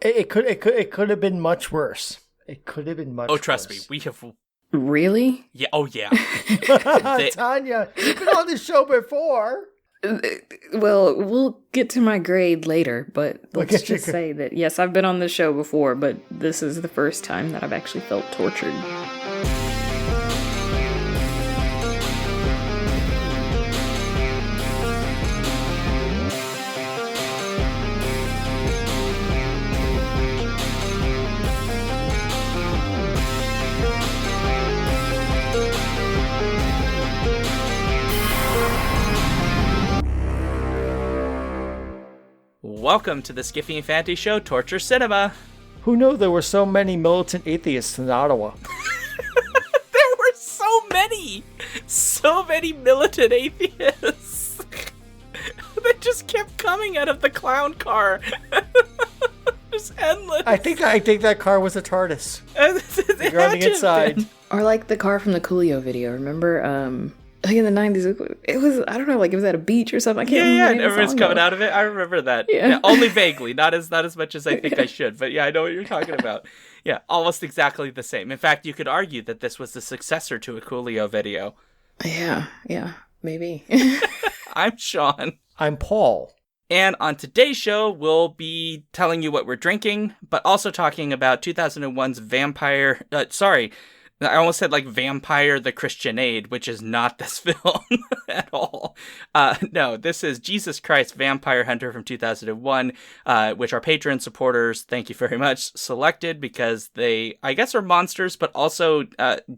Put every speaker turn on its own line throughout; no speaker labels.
It could have been much worse. It could have been much worse.
Oh, trust me, we have...
Really?
Yeah, oh yeah.
Tanya, you've been on this show before.
Well, we'll get to my grade later, but let's just say that, yes, I've been on this show before, but this is the first time that I've actually felt tortured.
Welcome to the Skiffy and Fantasy Show, Torture Cinema.
Who knew there were so many militant atheists in Ottawa?
There were so many militant atheists that just kept coming out of the clown car. Just endless.
I think that car was a TARDIS.
You're
on the inside.
Or like the car from the Coolio video. Remember, like in the 90s, it was, I don't know, like it was at a beach or something. I can't remember.
Yeah, everyone's coming out of it. I remember that. Yeah, only vaguely, not as much as I think I should. But yeah, I know what you're talking about. Yeah, almost exactly the same. In fact, you could argue that this was the successor to a Coolio video.
Yeah, maybe.
I'm Sean.
I'm Paul.
And on today's show, we'll be telling you what we're drinking, but also talking about 2001's I almost said like Vampire the Christian Aid, which is not this film at all. No, this is Jesus Christ Vampire Hunter from 2001, which our Patreon supporters, thank you very much, selected because they, I guess, are monsters, but also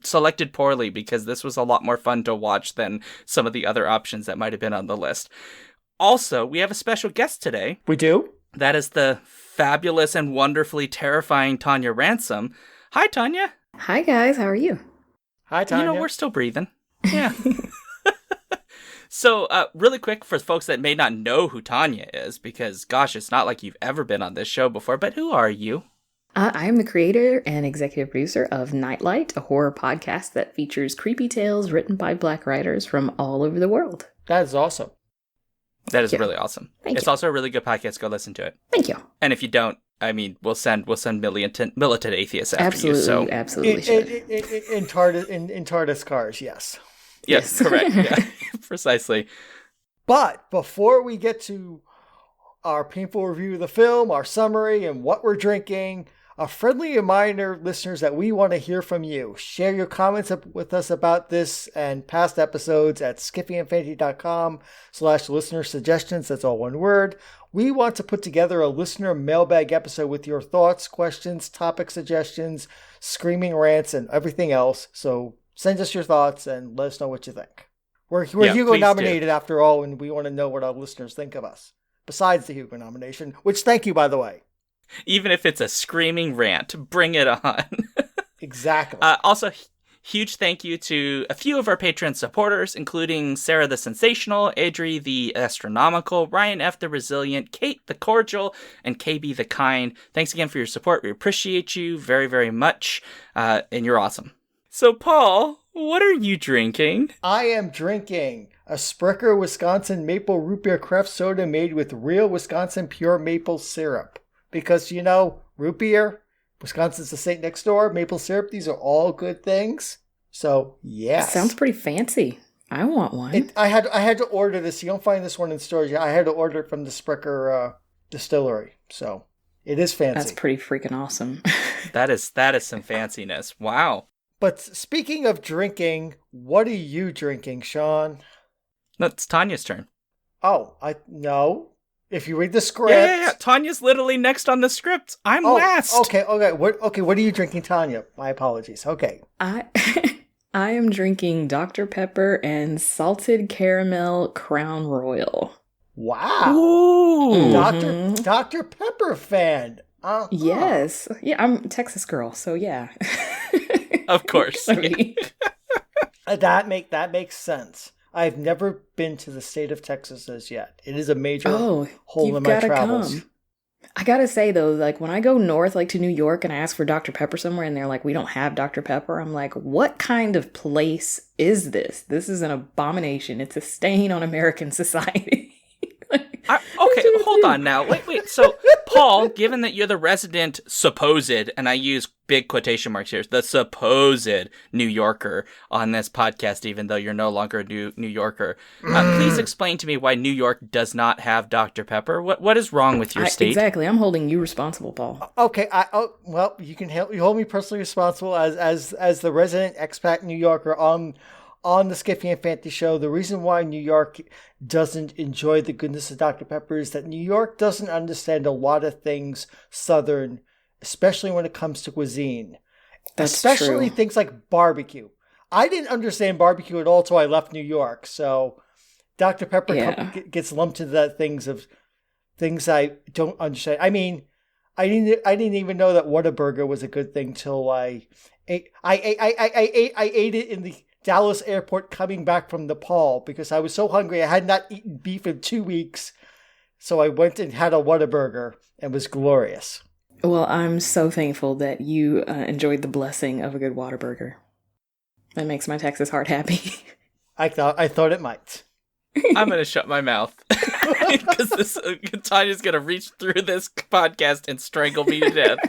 selected poorly because this was a lot more fun to watch than some of the other options that might have been on the list. Also, we have a special guest today.
We do?
That is the fabulous and wonderfully terrifying Tanya Ransom. Hi, Tanya.
Hi, guys. How are you?
Hi, Tanya.
We're still breathing. Yeah. So, really quick, for folks that may not know who Tanya is, because, gosh, it's not like you've ever been on this show before, but who are you?
I am the creator and executive producer of Nightlight, a horror podcast that features creepy tales written by Black writers from all over the world.
That is awesome.
That is really awesome. It's also a really good podcast. Go listen to it.
Thank you.
And if you don't, I mean, we'll send militant atheists after you.
So absolutely,
in TARDIS cars, yes.
Yes, correct. Yeah, precisely.
But before we get to our painful review of the film, our summary, and what we're drinking, a friendly reminder, listeners, that we want to hear from you. Share your comments with us about this and past episodes at skiffyandfantasy.com/listener suggestions. That's all one word. We want to put together a listener mailbag episode with your thoughts, questions, topic suggestions, screaming rants, and everything else. So send us your thoughts and let us know what you think. We're Hugo nominated after all, and we want to know what our listeners think of us. Besides the Hugo nomination, which thank you, by the way.
Even if it's a screaming rant, bring it on.
Exactly.
Also, huge thank you to a few of our Patreon supporters, including Sarah the Sensational, Adri the Astronomical, Ryan F. the Resilient, Kate the Cordial, and KB the Kind. Thanks again for your support. We appreciate you very, very much, and you're awesome. So, Paul, what are you drinking?
I am drinking a Sprecher Wisconsin Maple Root Beer Craft Soda made with real Wisconsin pure maple syrup. Because, root beer, Wisconsin's the state next door, maple syrup, these are all good things. So, yes.
Sounds pretty fancy. I want one.
I had to order this. You don't find this one in stores yet. I had to order it from the Sprecher distillery. So, it is fancy.
That's pretty freaking awesome.
That is some fanciness. Wow.
But speaking of drinking, what are you drinking, Sean?
No, it's Tanya's turn.
Oh, no. If you read the script...
Yeah. Tanya's literally next on the script. I'm last.
Okay. What are you drinking, Tanya? My apologies. Okay.
I am drinking Dr. Pepper and salted caramel Crown Royal.
Wow.
Ooh.
Dr. Pepper fan.
Yes. Yeah, I'm a Texas girl, so yeah.
Of course.
Sorry.
That makes sense. I've never been to the state of Texas as yet. It is a major hole in my travels.
Come. I gotta say though, like when I go north, like to New York, and I ask for Dr. Pepper somewhere, and they're like, "We don't have Dr. Pepper." I'm like, "What kind of place is this? This is an abomination. It's a stain on American society."
Okay, hold on now. Wait. So, Paul, given that you're the resident supposed, and I use big quotation marks here, the supposed New Yorker on this podcast, even though you're no longer a New Yorker, please explain to me why New York does not have Dr. Pepper. What is wrong with your state?
Exactly. I'm holding you responsible, Paul.
Okay. Well, you hold me personally responsible as the resident expat New Yorker on the Skiffy and Fantasy show. The reason why New York doesn't enjoy the goodness of Dr. Pepper is that New York doesn't understand a lot of things Southern, especially when it comes to cuisine.
That's
especially
true.
things like barbecue. I didn't understand barbecue at all until I left New York. So Dr. Pepper gets lumped into that things I don't understand. I mean, I didn't even know that Whataburger was a good thing till I ate it in the Dallas airport coming back from Nepal because I was so hungry. I had not eaten beef in 2 weeks. So I went and had a Whataburger and was glorious.
Well, I'm so thankful that you enjoyed the blessing of a good Whataburger. That makes my Texas heart happy.
I thought it might.
I'm going to shut my mouth because Tanya's going to reach through this podcast and strangle me to death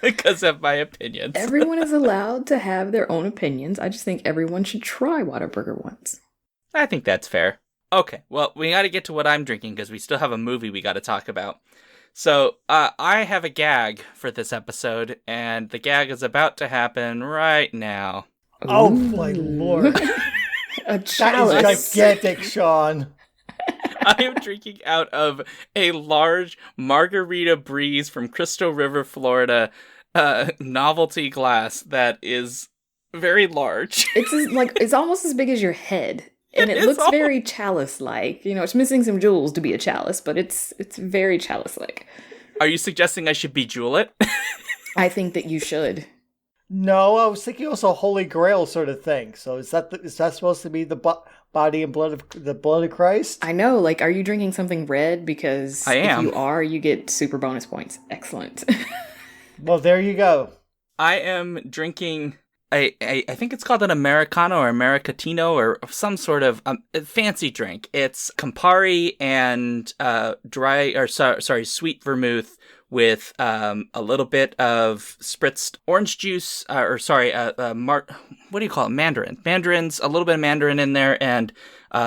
because of my opinions.
Everyone is allowed to have their own opinions. I just think everyone should try Whataburger once.
I think that's fair. Okay, well, we got to get to what I'm drinking because we still have a movie we got to talk about. So, I have a gag for this episode, and the gag is about to happen right now.
Oh, my Lord.
A chalice.
That is gigantic, Sean.
I am drinking out of a large Margarita Breeze from Crystal River, Florida, novelty glass that is very large.
It's almost as big as your head. And it looks very chalice-like. You know, it's missing some jewels to be a chalice, but it's very chalice-like.
Are you suggesting I should bejewel it?
I think that you should.
No, I was thinking also Holy Grail sort of thing. So is that supposed to be the body and blood of Christ?
I know. Like, are you drinking something red? Because
I am.
If you are, you get super bonus points. Excellent.
Well, there you go.
I am drinking I think it's called an Americano or Americatino or some sort of fancy drink. It's Campari and sweet vermouth with a little bit of spritzed orange juice, what do you call it? Mandarins, a little bit of mandarin in there, and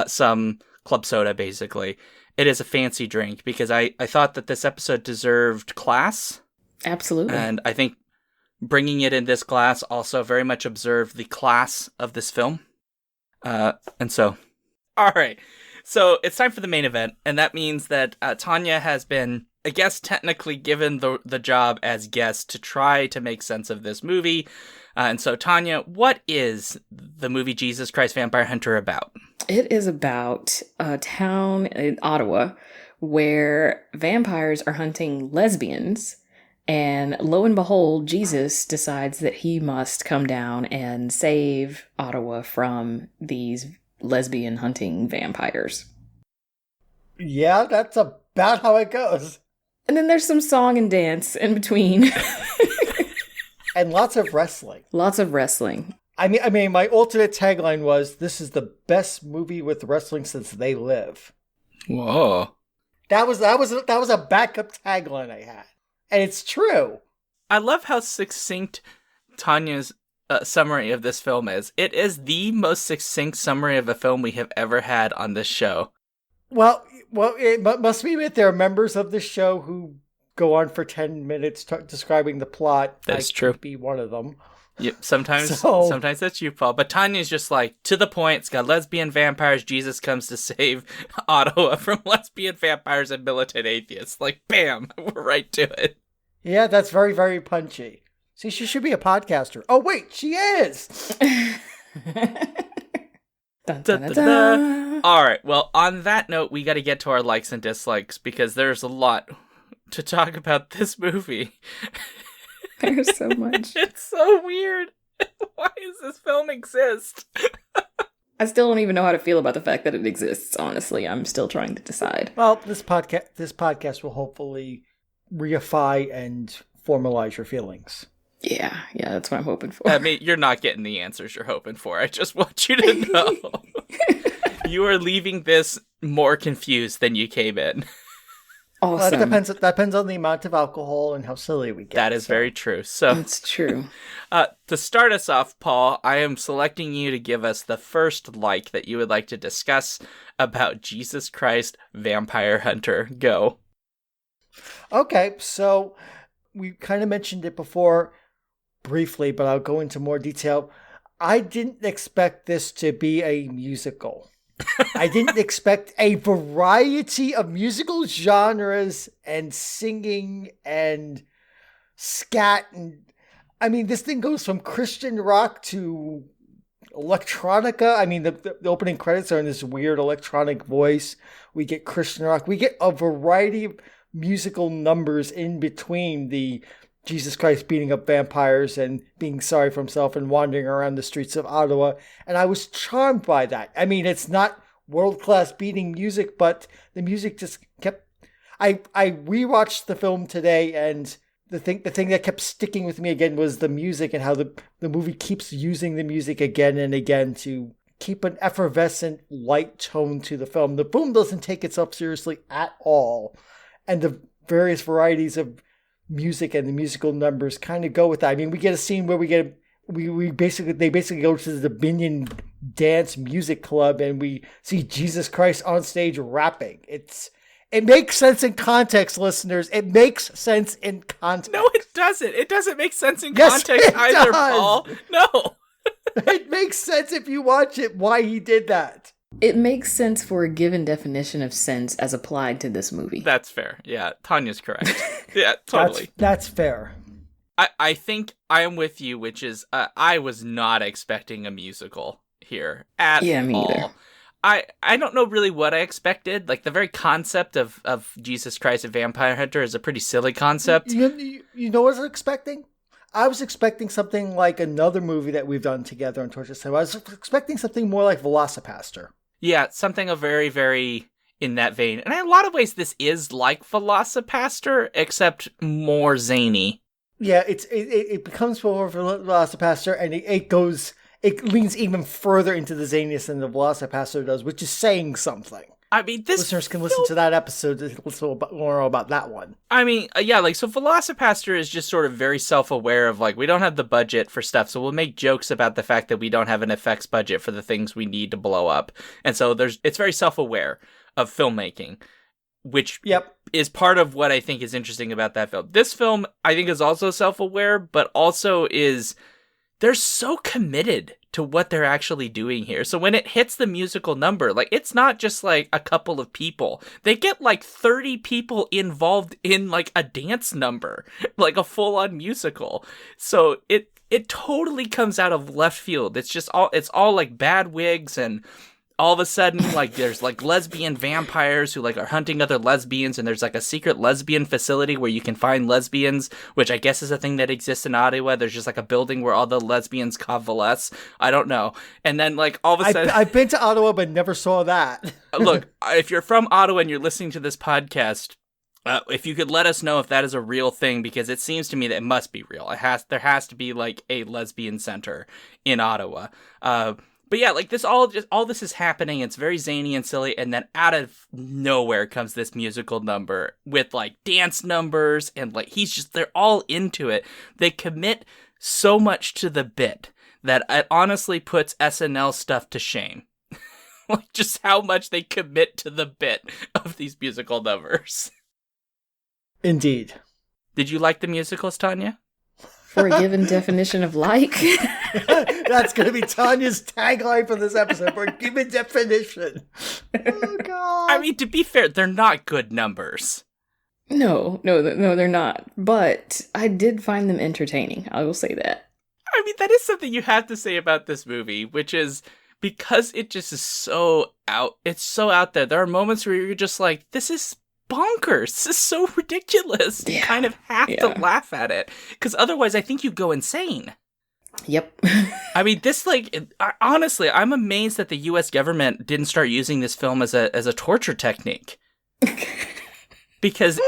some club soda, basically. It is a fancy drink because I thought that this episode deserved class.
Absolutely.
And I think bringing it in this glass also very much observed the class of this film. And so, all right. So it's time for the main event, and that means that Tanya has been, I guess, technically given the job as guest to try to make sense of this movie. And so, Tanya, what is the movie Jesus Christ Vampire Hunter about?
It is about a town in Ottawa where vampires are hunting lesbians. And lo and behold, Jesus decides that he must come down and save Ottawa from these lesbian hunting vampires.
Yeah, that's about how it goes.
And then there's some song and dance in between.
And lots of wrestling.
Lots of wrestling.
I mean, my ultimate tagline was, "This is the best movie with wrestling since They Live."
Whoa.
That was a backup tagline I had. And it's true.
I love how succinct Tanya's summary of this film is. It is the most succinct summary of a film we have ever had on this show.
Well, it must be that there are members of the show who go on for 10 minutes describing the plot.
That's true.
Be one of them.
Yep, sometimes that's you, Paul. But Tanya's just like, to the point, it's got lesbian vampires, Jesus comes to save Ottawa from lesbian vampires and militant atheists. Like, bam, we're right to it.
Yeah, that's very, very punchy. See, she should be a podcaster. Oh, wait, she is!
Dun, dun, dun, dun.
All right, well, on that note, we got to get to our likes and dislikes because there's a lot to talk about this movie.
There's so much.
It's so weird. Why does this film exist?
I still don't even know how to feel about the fact that it exists, honestly. I'm still trying to decide.
Well, this podcast will hopefully reify and formalize your feelings.
Yeah, that's what I'm hoping for.
I mean, you're not getting the answers you're hoping for. I just want you to know. You are leaving this more confused than you came in.
Well, that
Awesome.
depends on the amount of alcohol and how silly we get.
That is very true. So,
That's true.
to start us off, Paul, I am selecting you to give us the first like that you would like to discuss about Jesus Christ Vampire Hunter. Go.
Okay, so we kind of mentioned it before briefly, but I'll go into more detail. I didn't expect this to be a musical. I didn't expect a variety of musical genres and singing and scat. And I mean, this thing goes from Christian rock to electronica. I mean, the opening credits are in this weird electronic voice. We get Christian rock. We get a variety of musical numbers in between the Jesus Christ beating up vampires and being sorry for himself and wandering around the streets of Ottawa. And I was charmed by that. I mean, it's not world-class beating music, but the music just kept... I rewatched the film today, and the thing that kept sticking with me again was the music and how the movie keeps using the music again and again to keep an effervescent, light tone to the film. The film doesn't take itself seriously at all. And the various varieties of music and the musical numbers kind of go with that. I mean, we get a scene where they basically go to the Dominion Dance Music Club and we see Jesus Christ on stage rapping. It makes sense in context, listeners. It makes sense in context.
No, it doesn't. It doesn't make sense in
Yes,
context
it
either,
does.
Paul. No.
It makes sense if you watch it why he did that.
It makes sense for a given definition of sense as applied to this movie.
That's fair. Yeah, Tanya's correct. Yeah, totally.
That's fair.
I think I am with you, which is I was not expecting a musical here at
Yeah, me
all.
either.
I don't know really what I expected. Like, the very concept of Jesus Christ and Vampire Hunter is a pretty silly concept.
You know what I was expecting? I was expecting something like another movie that we've done together on Torture Cinema. I was expecting something more like Velocipaster.
Yeah, something very, very in that vein. And in a lot of ways, this is like Velocipaster, except more zany.
Yeah, it becomes more Velocipaster, and it leans even further into the zaniness than the Velocipaster does, which is saying something.
I mean, this
Listeners can listen to that episode to listen more about that one.
I mean, yeah, like, so Velocipaster is just sort of very self-aware of, like, we don't have the budget for stuff, so we'll make jokes about the fact that we don't have an effects budget for the things we need to blow up. And so it's very self-aware of filmmaking, which is part of what I think is interesting about that film. This film, I think, is also self-aware, but also they're so committed to what they're actually doing here. So when it hits the musical number, like, it's not just like a couple of people. They get like 30 people involved in like a dance number, like a full-on musical. So it totally comes out of left field. It's all like bad wigs, and all of a sudden, like, there's like lesbian vampires who like are hunting other lesbians, and there's like a secret lesbian facility where you can find lesbians, which I guess is a thing that exists in Ottawa. There's just like a building where all the lesbians convalesce. I don't know. And then, like, all of a sudden,
I've been to Ottawa but never saw that.
Look, if you're from Ottawa and you're listening to this podcast, if you could let us know if that is a real thing, because it seems to me that it must be real. There has to be like a lesbian center in Ottawa. But yeah, like, all this is happening. It's very zany and silly, and then out of nowhere comes this musical number with like dance numbers, and like they're all into it. They commit so much to the bit that it honestly puts SNL stuff to shame. Like, just how much they commit to the bit of these musical numbers.
Indeed.
Did you like the musicals, Tanya?
For a given definition of like.
That's going to be Tanya's tagline for this episode, for a given definition. Oh, God.
I mean, to be fair, they're not good numbers.
No, they're not. But I did find them entertaining. I will say that.
I mean, that is something you have to say about this movie, which is because it just is so out. It's so out there. There are moments where you're just like, this is bonkers. This is so ridiculous. You kind of have to laugh at it, because otherwise I think you go insane.
Yep.
I mean, this, like, honestly, I'm amazed that the U.S. government didn't start using this film as a torture technique. because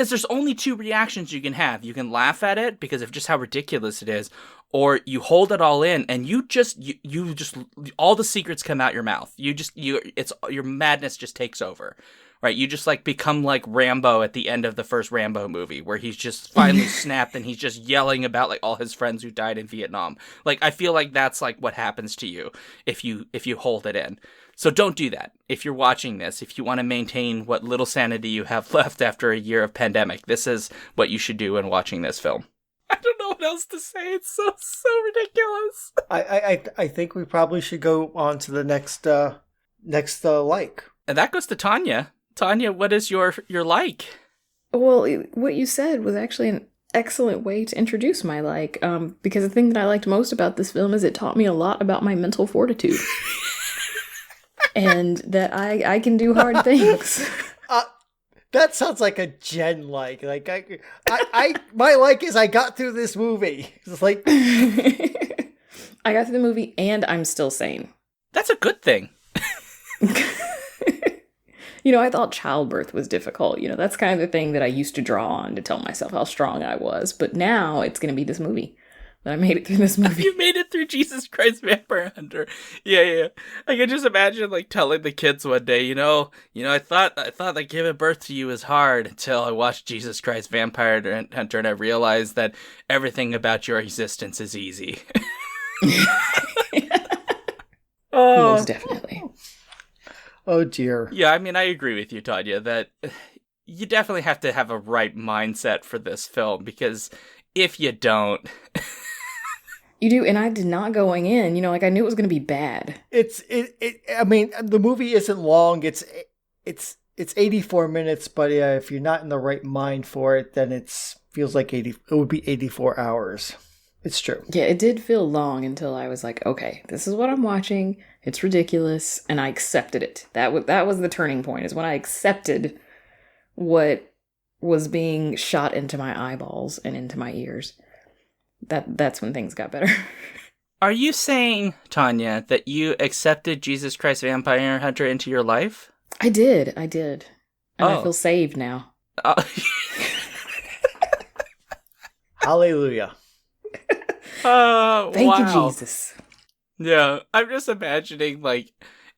there's only two reactions you can have. You can laugh at it because of just how ridiculous it is, or you hold it all in and you just all the secrets come out your mouth. Your madness just takes over. Right, you just like become like Rambo at the end of the first Rambo movie, where he's just finally snapped and he's just yelling about like all his friends who died in Vietnam. Like, I feel like that's like what happens to you if you hold it in. So don't do that. If you're watching this, if you want to maintain what little sanity you have left after a year of pandemic, this is what you should do when watching this film. I don't know what else to say. It's so ridiculous.
I think we probably should go on to the next like.
And that goes to Tanya. Tanya, what is your like?
Well, what you said was actually an excellent way to introduce my like, because the thing that I liked most about this film is it taught me a lot about my mental fortitude. And that I can do hard things.
That sounds like a Jen like. Like I my like is I got through this movie. It's like
I got through the movie and I'm still sane.
That's a good thing.
You know, I thought childbirth was difficult. You know, that's kind of the thing that I used to draw on to tell myself how strong I was. But now it's going to be this movie. That I made it through this movie.
You made it through Jesus Christ Vampire Hunter. Yeah. I can just imagine like telling the kids one day, you know, I thought that giving birth to you was hard until I watched Jesus Christ Vampire Hunter and I realized that everything about your existence is easy.
Most definitely.
Oh dear.
Yeah, I mean, I agree with you, Tanya, that you definitely have to have a right mindset for this film, because if you don't...
You do, and I did not going in, you know, like I knew it was going to be bad.
I mean, the movie isn't long. It's 84 minutes, but if you're not in the right mind for it, then it would be 84 hours. It's true.
Yeah, it did feel long until I was like, okay, this is what I'm watching. It's ridiculous, and I accepted it. That was the turning point, is when I accepted what was being shot into my eyeballs and into my ears. That's when things got better.
Are you saying, Tanya, that you accepted Jesus Christ Vampire Hunter into your life?
I did. And I feel saved now.
Hallelujah.
Thank you, Jesus.
Yeah, I'm just imagining, like,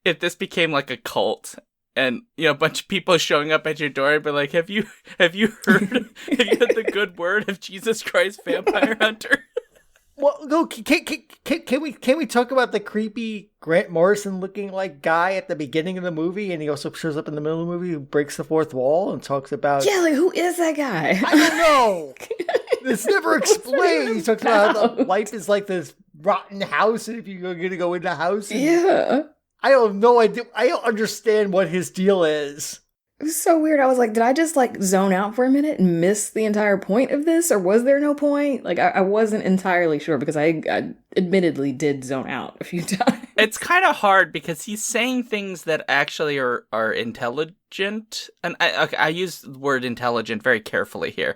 if this became like a cult, and a bunch of people showing up at your door and be like, "Have you heard the good word of Jesus Christ Vampire Hunter?"
Well, no, can we talk about the creepy Grant Morrison looking like guy at the beginning of the movie, and he also shows up in the middle of the movie who breaks the fourth wall and talks about...
Yeah, like, who is that guy?
I don't know. It's never explained. He talks about how the life is like this rotten house, and if you're going to go in the house...
Yeah.
I have no idea. I don't understand what his deal is.
It was so weird. I was like, did I just like zone out for a minute and miss the entire point of this? Or was there no point? Like, I wasn't entirely sure, because I admittedly did zone out a few times.
It's kind of hard because he's saying things that actually are intelligent. And I use the word intelligent very carefully here.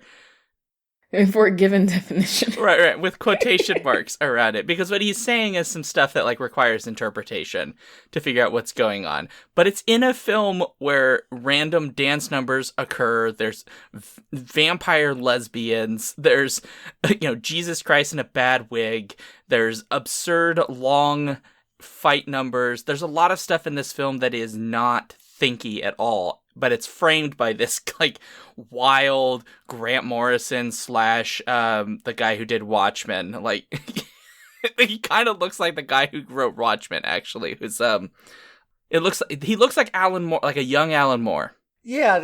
For a given definition.
Right, with quotation marks around it. Because what he's saying is some stuff that, like, requires interpretation to figure out what's going on. But it's in a film where random dance numbers occur. There's vampire lesbians. There's, Jesus Christ in a bad wig. There's absurd long fight numbers. There's a lot of stuff in this film that is not thinky at all. But it's framed by this, like, wild Grant Morrison / the guy who did Watchmen. Like, he kind of looks like the guy who wrote Watchmen, actually. Who's he looks like Alan Moore, like a young Alan Moore.
Yeah,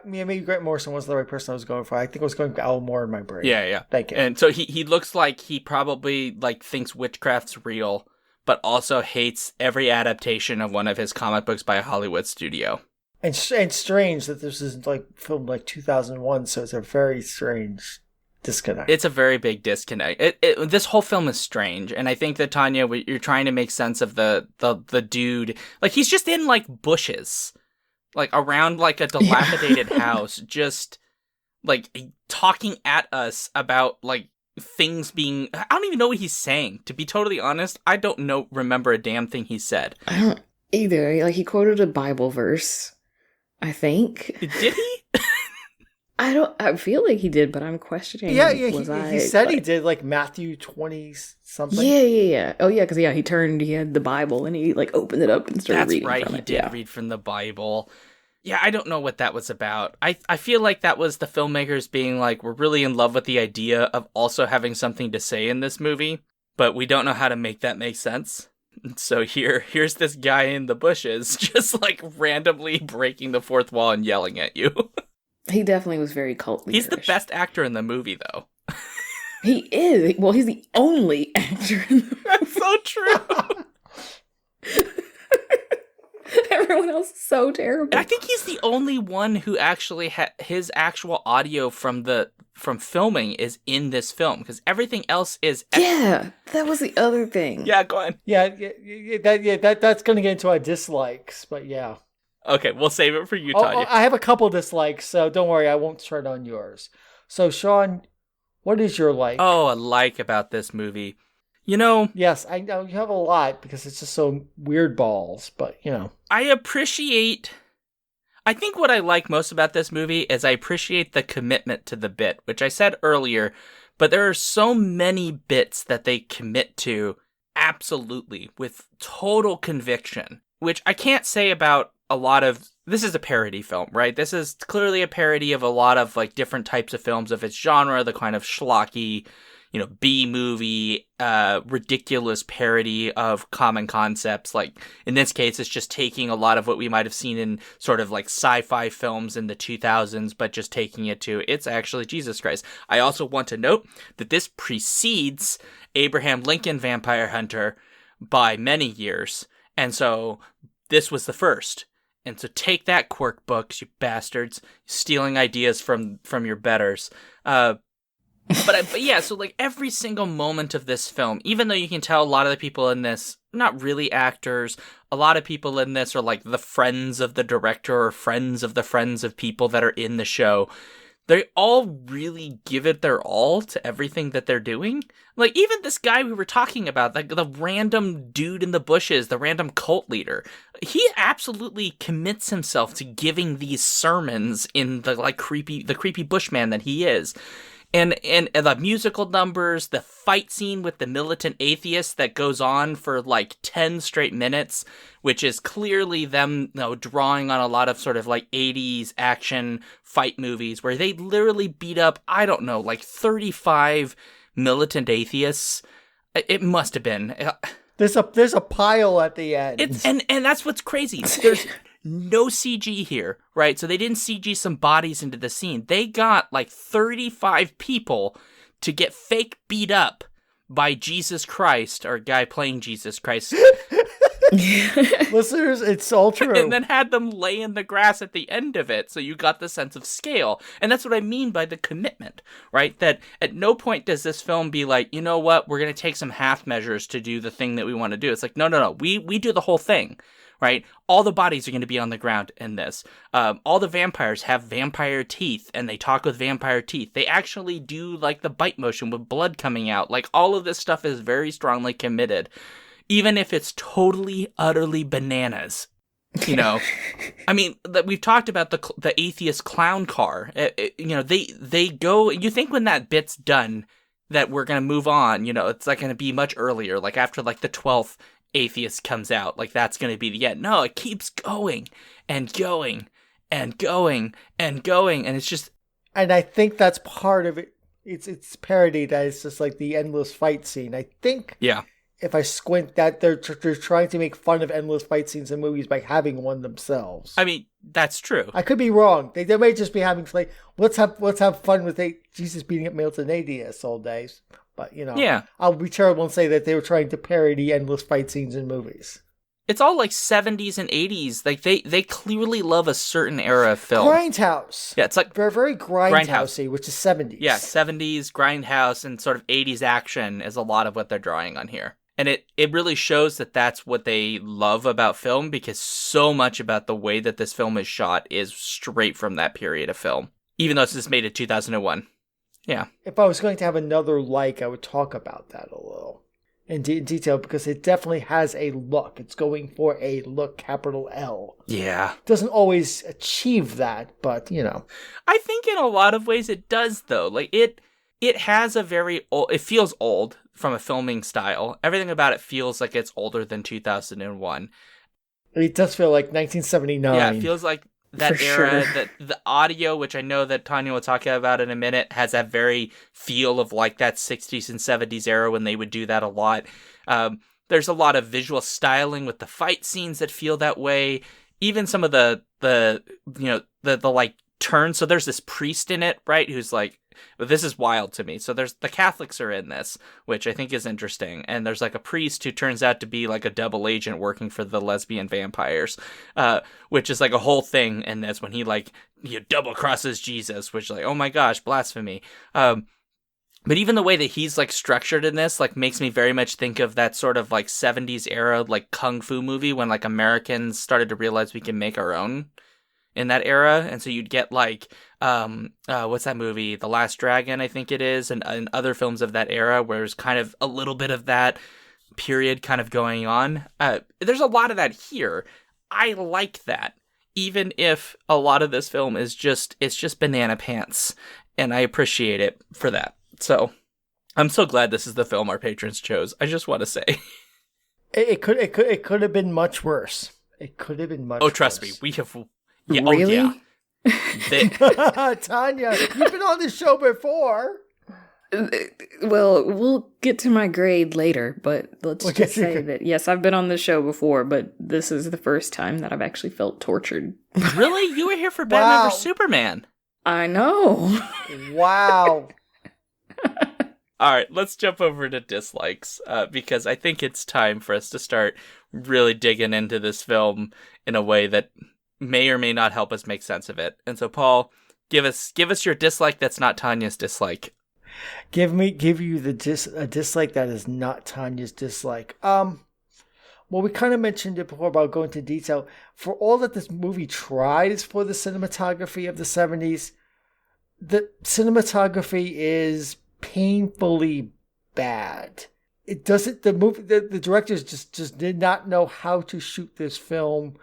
maybe Grant Morrison wasn't the right person I was going for. I think I was going for Alan Moore in my brain.
Yeah.
Thank you.
And so he looks like he probably, like, thinks witchcraft's real, but also hates every adaptation of one of his comic books by a Hollywood studio.
And strange that this is like filmed like 2001, so it's a very strange disconnect.
It's a very big disconnect. This whole film is strange, and I think that, Tanya, you're trying to make sense of the dude. Like, he's just in like bushes, like around like a dilapidated house, just like talking at us about like things being. I don't even know what he's saying. To be totally honest, I don't remember a damn thing he said.
I don't either. Like, he quoted a Bible verse, I think.
Did he?
I feel like he did, but I'm questioning.
Yeah, he said he did, like Matthew 20 something.
Yeah. Oh yeah, because he had the Bible and he like opened it up and started reading from it.
He did read from the Bible. Yeah, I don't know what that was about. I feel like that was the filmmakers being like, we're really in love with the idea of also having something to say in this movie, but we don't know how to make that make sense. So here's this guy in the bushes just like randomly breaking the fourth wall and yelling at you.
He definitely was very cult leaderish.
He's the best actor in the movie, though.
He is. Well, he's the only actor in the movie.
That's so true.
Everyone else is so terrible.
I think he's the only one who actually his actual audio from filming is in this film, because everything else is.
Yeah, that was the other thing.
Yeah, go on.
That's going to get into our dislikes, but yeah.
Okay, we'll save it for you, Tanya.
I have a couple dislikes, so don't worry, I won't tread on yours. So, Sean, what is your like?
Oh, a like about this movie. You know...
Yes, I know you have a lot, because it's just so weird balls, but, you know.
I think what I like most about this movie is I appreciate the commitment to the bit, which I said earlier, but there are so many bits that they commit to absolutely, with total conviction, which I can't say about a lot of... This is a parody film, right? This is clearly a parody of a lot of like different types of films of its genre, the kind of schlocky, B-movie, ridiculous parody of common concepts. Like, in this case, it's just taking a lot of what we might have seen in sort of like sci-fi films in the 2000s, but just taking it to, it's actually Jesus Christ. I also want to note that this precedes Abraham Lincoln Vampire Hunter by many years, and so this was the first. And so take that, Quirk Books, you bastards, stealing ideas from your betters. But yeah, so like every single moment of this film, even though you can tell a lot of the people in this, not really actors, a lot of people in this are like the friends of the director or friends of people that are in the show. They all really give it their all to everything that they're doing. Like, even this guy we were talking about, like the random dude in the bushes, the random cult leader, he absolutely commits himself to giving these sermons in the creepy bushman that he is. And the musical numbers, the fight scene with the militant atheist that goes on for like 10 straight minutes, which is clearly them, drawing on a lot of sort of like 80s action fight movies where they literally beat up, I don't know, like 35 militant atheists. It must have been.
There's a pile at the end.
And that's what's crazy. There's no CG here, right? So they didn't CG some bodies into the scene. They got like 35 people to get fake beat up by Jesus Christ, or a guy playing Jesus Christ.
Listeners, it's all true.
And then had them lay in the grass at the end of it, so you got the sense of scale. And that's what I mean by the commitment, right? That at no point does this film be like, you know what, we're going to take some half measures to do the thing that we want to do. It's like, no, we do the whole thing. Right? All the bodies are going to be on the ground in this. All the vampires have vampire teeth, and they talk with vampire teeth. They actually do, like, the bite motion with blood coming out. Like, all of this stuff is very strongly committed. Even if it's totally, utterly bananas. I mean, we've talked about the atheist clown car. They go... You think when that bit's done that we're going to move on, it's, like, going to be much earlier, like, after, like, the 12th atheist comes out, like that's going to be the end. No, it keeps going and going and going and going, and it's just...
And I think that's part of it. It's parody that it's just like the endless fight scene. I think,
yeah,
if I squint, that they're trying to make fun of endless fight scenes in movies by having one themselves.
I mean, that's true.
I could be wrong. They may just be having like, let's have fun with Jesus beating up militant atheists all day. But,
yeah.
I'll be terrible and say that they were trying to parody endless fight scenes in movies.
It's all like 70s and 80s. Like, they clearly love a certain era of film.
Grindhouse.
Yeah, it's like...
Very, very grindhousey, which is 70s.
Yeah, 70s, grindhouse, and sort of 80s action is a lot of what they're drawing on here. And it really shows that that's what they love about film, because so much about the way that this film is shot is straight from that period of film. Even though it's just made in 2001. Yeah.
If I was going to have another I would talk about that a little. in detail because it definitely has a look. It's going for a look, capital L.
Yeah.
Doesn't always achieve that, but you know.
I think in a lot of ways it does, though. Like it has a very old, it feels old from a filming style. Everything about it feels like it's older than 2001.
It does feel like 1979.
Yeah, it feels like that
For
era,
sure.
that the audio, which I know that Tanya will talk about in a minute, has that very feel of like that 60s and 70s era when they would do that a lot. There's a lot of visual styling with the fight scenes that feel that way. Even some of the like turns. So there's this priest in it, right? Who's like, well, this is wild to me. So there's the Catholics are in this, which I think is interesting. And there's like a priest who turns out to be like a double agent working for the lesbian vampires, which is like a whole thing. And that's when he like double crosses Jesus, which like, oh my gosh, blasphemy. But even the way that he's like structured in this like makes me very much think of that sort of like 70s era like kung fu movie when like Americans started to realize we can make our own in that era. And so you'd get like what's that movie, The Last Dragon, I think it is, and other films of that era where there's kind of a little bit of that period kind of going on. There's a lot of that here. I like that, even if a lot of this film is just banana pants, and I appreciate it for that. So I'm so glad this is the film our patrons chose. I just want to say
It could have been much worse. It could have been much worse.
oh, trust me, we have. Yeah,
Really?
Oh, yeah.
Tanya, you've been on this show before.
Well, we'll get to my grade later, but let's
We'll
just
get to
say that, yes, I've been on this show before, but this is the first time that I've actually felt tortured.
Really? You were here for Batman
Wow.
vs. Superman.
I know.
Wow.
All right, let's jump over to dislikes, because I think it's time for us to start really digging into this film in a way that may or may not help us make sense of it. And so, Paul, give us your dislike that's not Tanya's dislike.
Give you a dislike that is not Tanya's dislike. Well, we kind of mentioned it before about going into detail. For all that this movie tries for the cinematography of the 70s, the cinematography is painfully bad. It doesn't. The movie, the directors just did not know how to shoot this film.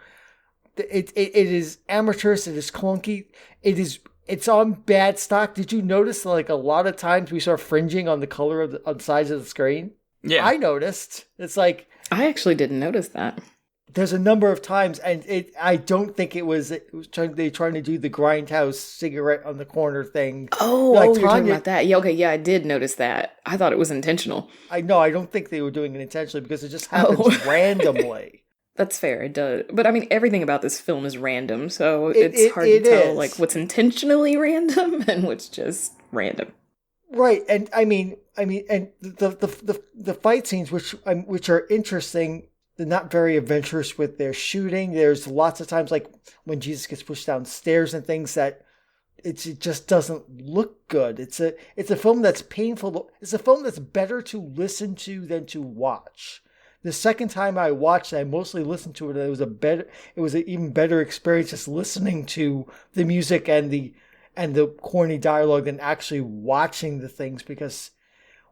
It is amateurish. It is clunky. It's on bad stock. Did you notice like a lot of times we saw fringing on the color of on the sides of the screen?
Yeah.
I noticed. It's like
I actually didn't notice that.
there's a number of times, and I don't think it was trying to do the grindhouse cigarette on the corner thing.
Oh,
Like
you're talking
Tanya-
about that. Yeah, okay, yeah, I did notice that. I thought it was intentional.
I don't think they were doing it intentionally because it just happens
Oh.
randomly.
That's fair, it does. But I mean, everything about this film is random, so
It-
it's hard to tell
is.
like what's intentionally random and what's just random.
Right, and I mean, and the fight scenes, which are interesting, they're not very adventurous with their shooting. There's lots of times, like when Jesus gets pushed downstairs and things that it just doesn't look good. It's a film that's painful. It's a film that's better to listen to than to watch. The second time I watched it, I mostly listened to it. It was an even better experience just listening to the music and the corny dialogue than actually watching the things, because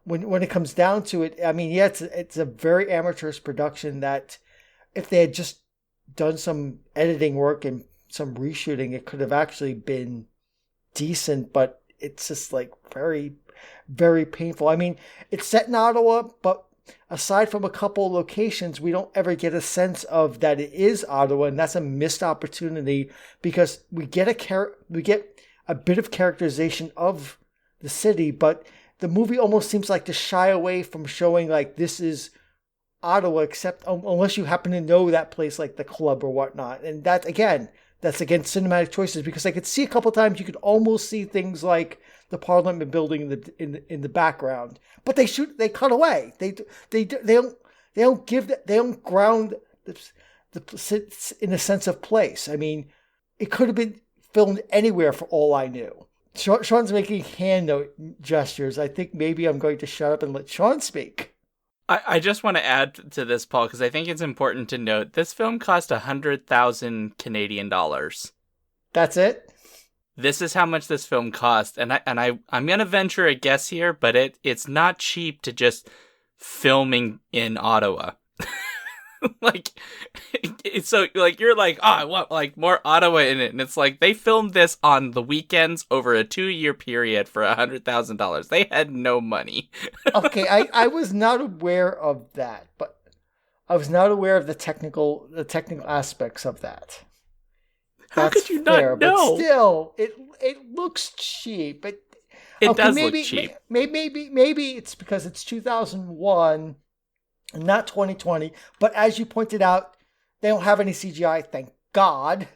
when it comes down to it, I mean, yeah, it's a very amateurish production that if they had just done some editing work and some reshooting, it could have actually been decent, but it's just like very, very painful. I mean, it's set in Ottawa, but aside from a couple locations, we don't ever get a sense of that it is Ottawa, and that's a missed opportunity because we get a bit of characterization of the city, but the movie almost seems like to shy away from showing like this is Ottawa, except unless you happen to know that place, like the club or whatnot. And that's against cinematic choices, because I could see a couple times you could almost see things like the Parliament building in the background, but they cut away. They don't ground the in a sense of place. I mean, it could have been filmed anywhere for all I knew. Sean's making hand gestures. I think maybe I'm going to shut up and let Sean speak.
I just want to add to this, Paul, because I think it's important to note this film cost 100,000 Canadian dollars.
That's it?
This is how much this film cost, and I'm gonna venture a guess here, but it's not cheap to just filming in Ottawa. Like, so like you're like, oh, I want like more Ottawa in it, and it's like they filmed this on the weekends over a 2-year period for $100,000. They had no money.
Okay, I was not aware of that, but I was not aware of the technical aspects of that.
How
That's
could you
fair,
not know?
But still, it looks cheap.
It
okay,
does
maybe,
look cheap.
Maybe it's because it's 2001, not 2020. But as you pointed out, they don't have any CGI. Thank God,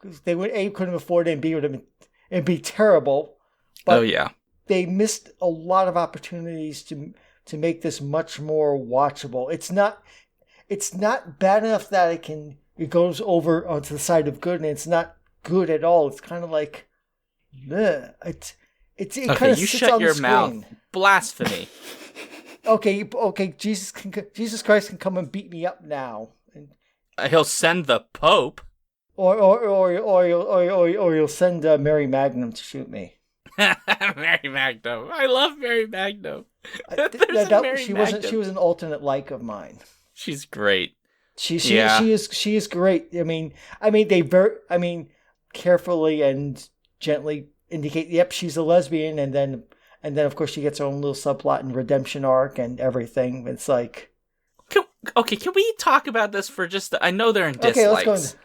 because they would couldn't afford it, and B it'd be terrible. But
Oh yeah.
they missed a lot of opportunities to make this much more watchable. It's not bad enough that it goes over onto the side of good, and it's not good at all. It's kind of like, bleh. It kind
Okay,
of
you
sits
shut
on
your
the
mouth.
screen.
Blasphemy.
Okay. Jesus Christ can come and beat me up now,
He'll send the Pope.
or you'll send Mary Magnum to shoot me.
Mary Magnum. I love Mary Magnum. There's a Mary
She
Magnum.
was an alternate like of mine.
She's great.
She
Yeah.
is great. I mean they carefully and gently indicate, yep, she's a lesbian, and then of course she gets her own little subplot and redemption arc and everything. It's like,
Can we talk about this for just? I know they're in dislikes,
okay, let's go.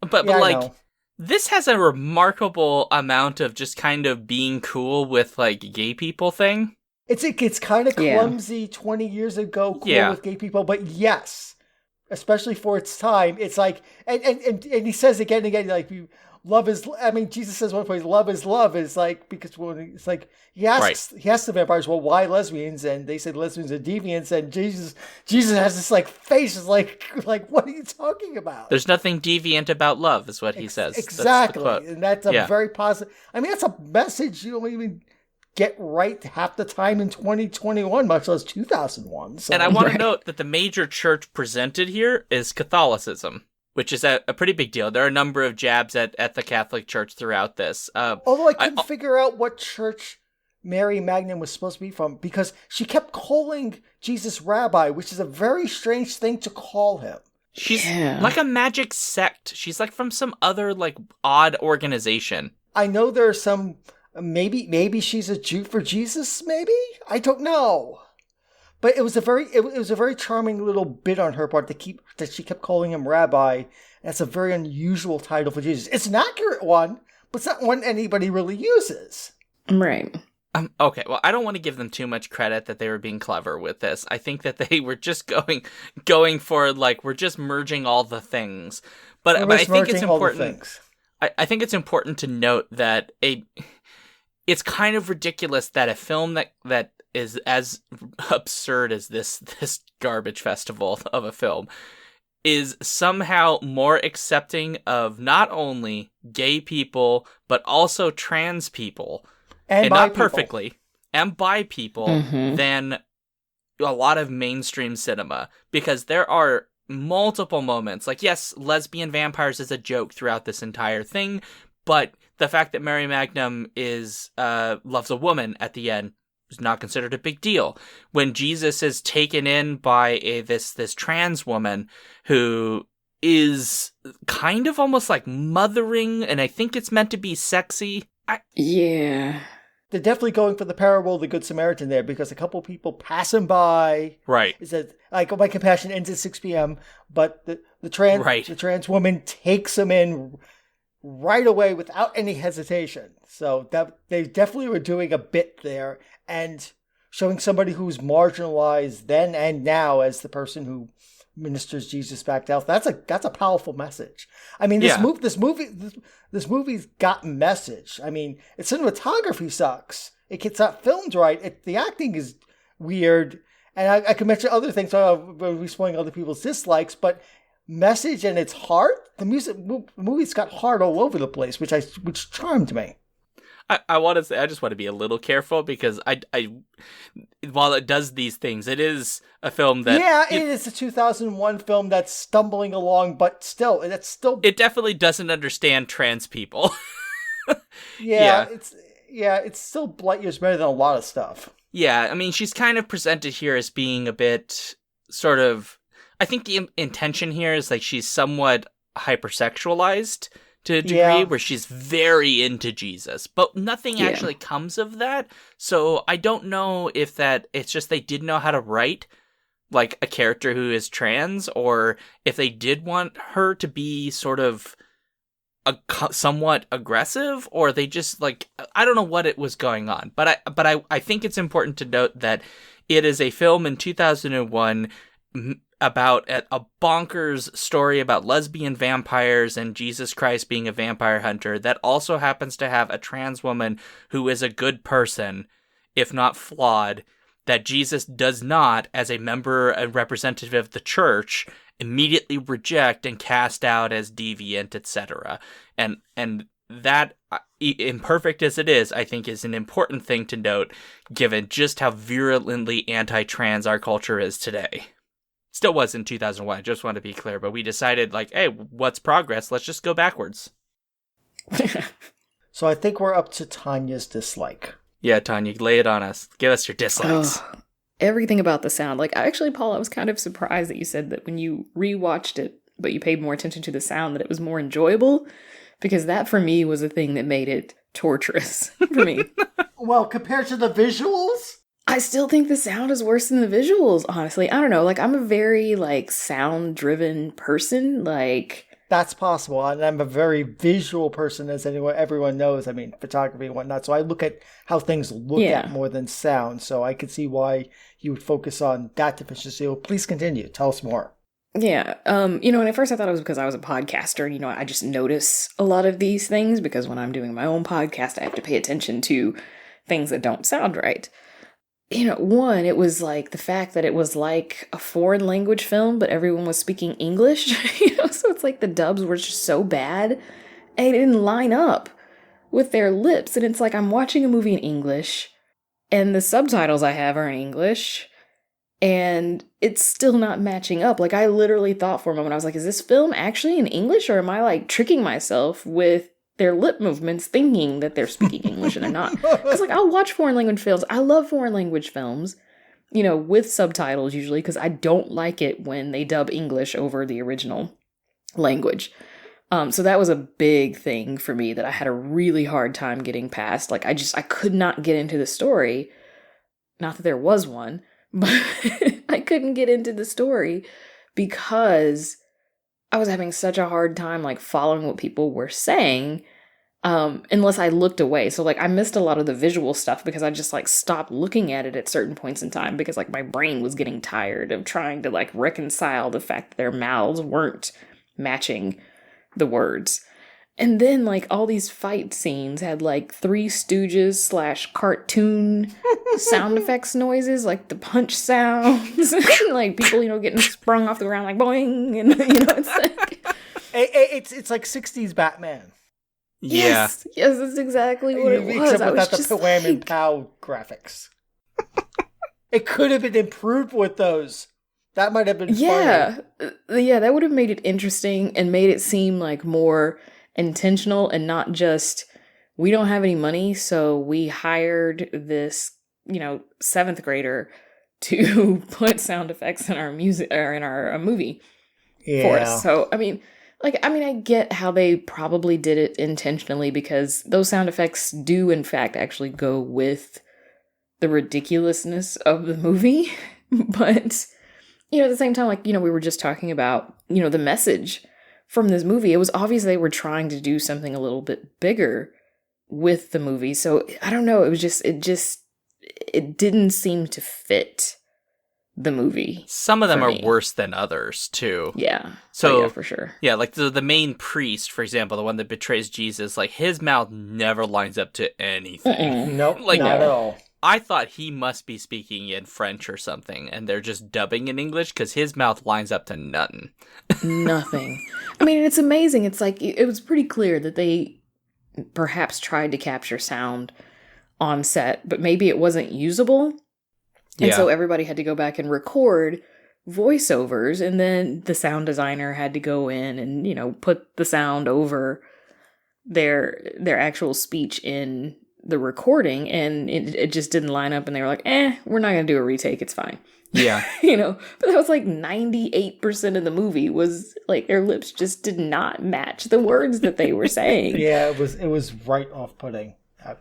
but
Yeah, I
like
know.
this has a remarkable amount of just kind of being cool with like gay people thing.
It's kind of
Yeah.
clumsy 20 years ago, cool
Yeah.
with gay people, but yes, especially for its time, it's like, and he says again and again, like, love is, I mean, Jesus says one place, love is like, because when it's like, he asks the vampires, well, why lesbians? And they said lesbians are deviants, and Jesus has this like face, is like, what are you talking about?
There's nothing deviant about love, is what he says. That's the
Exactly.
quote.
And that's a
Yeah.
very positive, I mean, that's a message you don't even get right half the time in 2021, much less 2001. So.
And I want to
Right.
note that the major church presented here is Catholicism, which is a pretty big deal. There are a number of jabs at the Catholic Church throughout this.
Although I couldn't figure out what church Mary Magdalene was supposed to be from, because she kept calling Jesus Rabbi, which is a very strange thing to call him.
She's
Yeah.
like a magic sect. She's like from some other like odd organization.
I know there are some, maybe she's a Jew for Jesus, maybe? I don't know. But it was a very charming little bit on her part that she kept calling him Rabbi. That's a very unusual title for Jesus. It's an accurate one, but it's not one anybody really uses.
Right.
Okay, well, I don't want to give them too much credit that they were being clever with this. I think that they were just going for like, we're just merging all the things. But I think it's important. I think it's important to note that it's kind of ridiculous that a film that is as absurd as this garbage festival of a film is somehow more accepting of not only gay people but also trans people, and
bi
not
people.
perfectly, and bi people
Mhm.
than a lot of mainstream cinema, because there are multiple moments, like, yes, lesbian vampires is a joke throughout this entire thing, but the fact that Mary Magnum loves a woman at the end is not considered a big deal. When Jesus is taken in by this trans woman who is kind of almost like mothering, and I think it's meant to be sexy.
Yeah.
They're definitely going for the parable of the Good Samaritan there, because a couple people pass him by.
Right.
It says, like, oh, my compassion ends at 6 p.m., but the trans woman takes him in right away without any hesitation. So that they definitely were doing a bit there and showing somebody who's marginalized then and now as the person who ministers Jesus back to health. That's a powerful message. I mean, this movie's got message. I mean, its cinematography sucks. It's not filmed right. The acting is weird, and I could mention other things. So we're spoiling other people's dislikes, but message and its heart. The movie's got heart all over the place, which charmed me.
I want to say, I just want to be a little careful, because I while it does these things, it is a film that
it is a 2001 film that's stumbling along, but still,
it definitely doesn't understand trans people.
it's still light years better than a lot of stuff.
Yeah, I mean, she's kind of presented here as being a bit sort of. I think the intention here is like she's somewhat hypersexualized to a degree
Yeah.
where she's very into Jesus, but nothing
Yeah.
actually comes of that. So I don't know if that it's just they didn't know how to write like a character who is trans, or if they did want her to be sort of somewhat aggressive, or they just like I don't know what it was going on, but I think it's important to note that it is a film in 2001 about a bonkers story about lesbian vampires and Jesus Christ being a vampire hunter that also happens to have a trans woman who is a good person, if not flawed, that Jesus does not, as a member and representative of the church, immediately reject and cast out as deviant, etc. And that, imperfect as it is, I think is an important thing to note, given just how virulently anti-trans our culture is today. Still was in 2001, I just want to be clear, but we decided, like, hey, what's progress? Let's just go backwards.
So I think we're up to Tanya's dislike.
Yeah, Tanya, lay it on us. Give us your dislikes.
Ugh. Everything about the sound. Like, actually, Paul, I was kind of surprised that you said that when you rewatched it, but you paid more attention to the sound, that it was more enjoyable, because that for me was the thing that made it torturous for me.
Well, compared to the visuals?
I still think the sound is worse than the visuals, honestly. I don't know. Like, I'm a very, like, sound-driven person. Like,
That's possible. And I'm a very visual person, as everyone knows. I mean, photography and whatnot. So I look at how things look at more than sound. So I could see why you would focus on that deficiency. Well, please continue. Tell us more.
yeah. And at first I thought it was because I was a podcaster. I just notice a lot of these things because when I'm doing my own podcast, I have to pay attention to things that don't sound right. One, it was like the fact that it was like a foreign language film, but everyone was speaking English, so it's like the dubs were just so bad and it didn't line up with their lips. And it's like I'm watching a movie in English and the subtitles I have are in English and it's still not matching up. Like, I literally thought for a moment, I was like, is this film actually in English, or am I like tricking myself with their lip movements thinking that they're speaking English and they're not? Because like, I'll watch foreign language films. I love foreign language films, with subtitles usually, because I don't like it when they dub English over the original language. So that was a big thing for me that I had a really hard time getting past. Like, I could not get into the story. Not that there was one, but I couldn't get into the story because I was having such a hard time, like, following what people were saying, unless I looked away. So, like, I missed a lot of the visual stuff because I just, like, stopped looking at it at certain points in time because, like, my brain was getting tired of trying to, like, reconcile the fact that their mouths weren't matching the words. And then, like, all these fight scenes had, like, Three Stooges / cartoon sound effects noises, like the punch sounds, like people, getting sprung off the ground, like boing, and, it's like...
It's like 60s Batman.
Yeah.
Yes, that's exactly what it was.
Except
I was
without the
just
Pawam and
like...
Pow graphics. It could have been improved with those. That might have been
Yeah.
funny.
Yeah, that would have made it interesting and made it seem like more intentional and not just, we don't have any money, so we hired this, 7th grader to put sound effects in our music or in our movie for us. So, I get how they probably did it intentionally because those sound effects do, in fact, actually go with the ridiculousness of the movie. But, at the same time, like, we were just talking about, the message from this movie. It was obvious they were trying to do something a little bit bigger with the movie. So, I don't know. It was just, it didn't seem to fit the movie.
Some of them are worse than others, too.
Yeah.
So,
yeah, for sure.
Yeah, like the main priest, for example, the one that betrays Jesus, like, his mouth never lines up to anything.
Nope,
like,
not at all.
I thought he must be speaking in French or something, and they're just dubbing in English because his mouth lines up to nothing.
Nothing. It's amazing. It's like, it was pretty clear that they perhaps tried to capture sound on set, but maybe it wasn't usable. And so everybody had to go back and record voiceovers, and then the sound designer had to go in and, put the sound over their actual speech in the recording, and it just didn't line up, and they were like, we're not going to do a retake. It's fine.
Yeah.
But that was like 98% of the movie was like their lips just did not match the words that they were saying.
Yeah, it was right off-putting.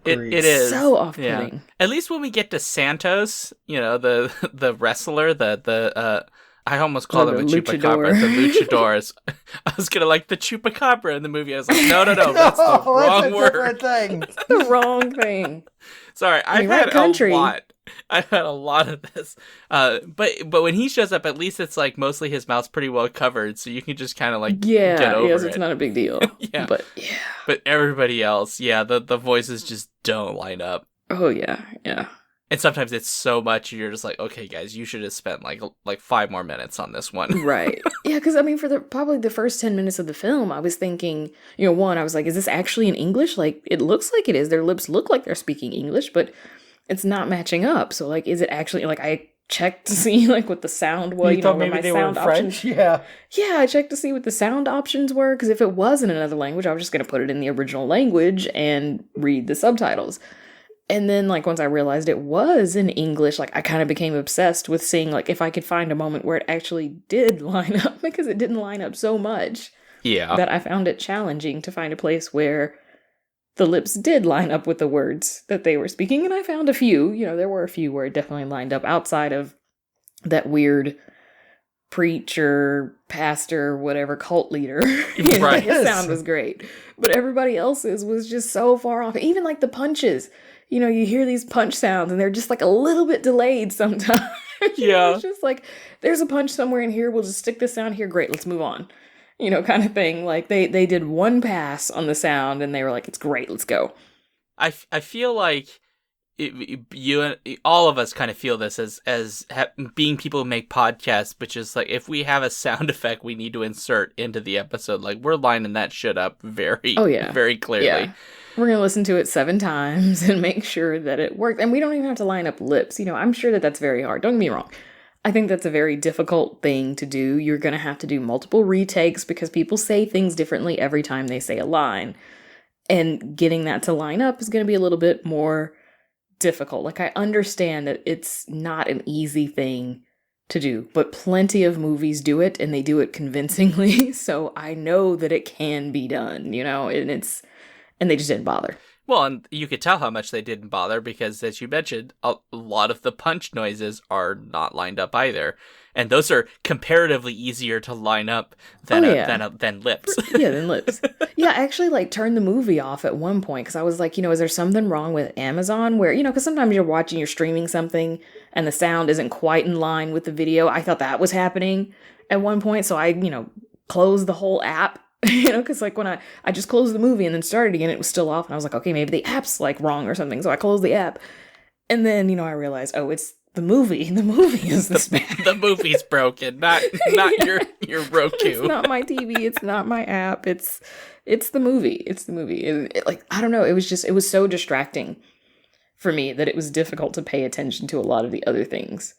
It is
so off-putting.
Yeah. At least when we get to Santos, the wrestler, the I almost called him a chupacabra. The luchadors. I was gonna like the chupacabra in the movie. I was like, no, that's the wrong word.
Thing.
That's the wrong thing.
Sorry, I've had a lot. I've had a lot of this. But when he shows up, at least it's like mostly his mouth's pretty well covered, so you can just kind of like get over it.
It's not a big deal.
Yeah.
But
But everybody else, the voices just don't line up.
Oh yeah.
And sometimes it's so much you're just like, okay, guys, you should have spent like 5 more minutes on this one.
Right. Yeah, because I mean, for probably the first 10 minutes of the film, I was thinking, I was like, is this actually in English? Like, it looks like it is. Their lips look like they're speaking English, but it's not matching up. So, like, is it actually, like, I checked to see, like, what the sound was.
You thought maybe they were in French? Yeah.
Yeah, I checked to see what the sound options were, because if it was in another language, I was just going to put it in the original language and read the subtitles. And then, like, once I realized it was in English, like, I kind of became obsessed with seeing, like, if I could find a moment where it actually did line up, because it didn't line up so much.
Yeah.
That I found it challenging to find a place where the lips did line up with the words that they were speaking. And I found a few, there were a few where it definitely lined up outside of that weird preacher, pastor, whatever, cult leader.
Right.
His sound was great. But everybody else's was just so far off. Even, like, the punches. You hear these punch sounds and they're just like a little bit delayed sometimes.
Yeah.
It's just like, there's a punch somewhere in here. We'll just stick this sound here. Great. Let's move on. Kind of thing. Like they did one pass on the sound and they were like, it's great. Let's go.
I feel like you all of us kind of feel this as being people who make podcasts, which is like, if we have a sound effect we need to insert into the episode, like, we're lining that shit up very clearly.
Yeah. We're going to listen to it 7 times and make sure that it works. And we don't even have to line up lips. I'm sure that that's very hard. Don't get me wrong. I think that's a very difficult thing to do. You're going to have to do multiple retakes because people say things differently every time they say a line. And getting that to line up is going to be a little bit more difficult. Like, I understand that it's not an easy thing to do, but plenty of movies do it and they do it convincingly. So I know that it can be done, and they just didn't bother.
Well, and you could tell how much they didn't bother because, as you mentioned, a lot of the punch noises are not lined up either. And those are comparatively easier to line up than lips.
Yeah, than lips. Yeah, I actually, like, turned the movie off at one point because I was like, is there something wrong with Amazon where, because sometimes you're streaming something and the sound isn't quite in line with the video. I thought that was happening at one point. So I, closed the whole app. Because, like, when I just closed the movie and then started again, it was still off. And I was like, okay, maybe the app's, like, wrong or something. So I closed the app. And then, I realized, oh, it's the movie. The movie is this bad.
The movie's broken, not your Roku.
It's not my TV. It's not my app. It's the movie. It's the movie. And I don't know. It was so distracting for me that it was difficult to pay attention to a lot of the other things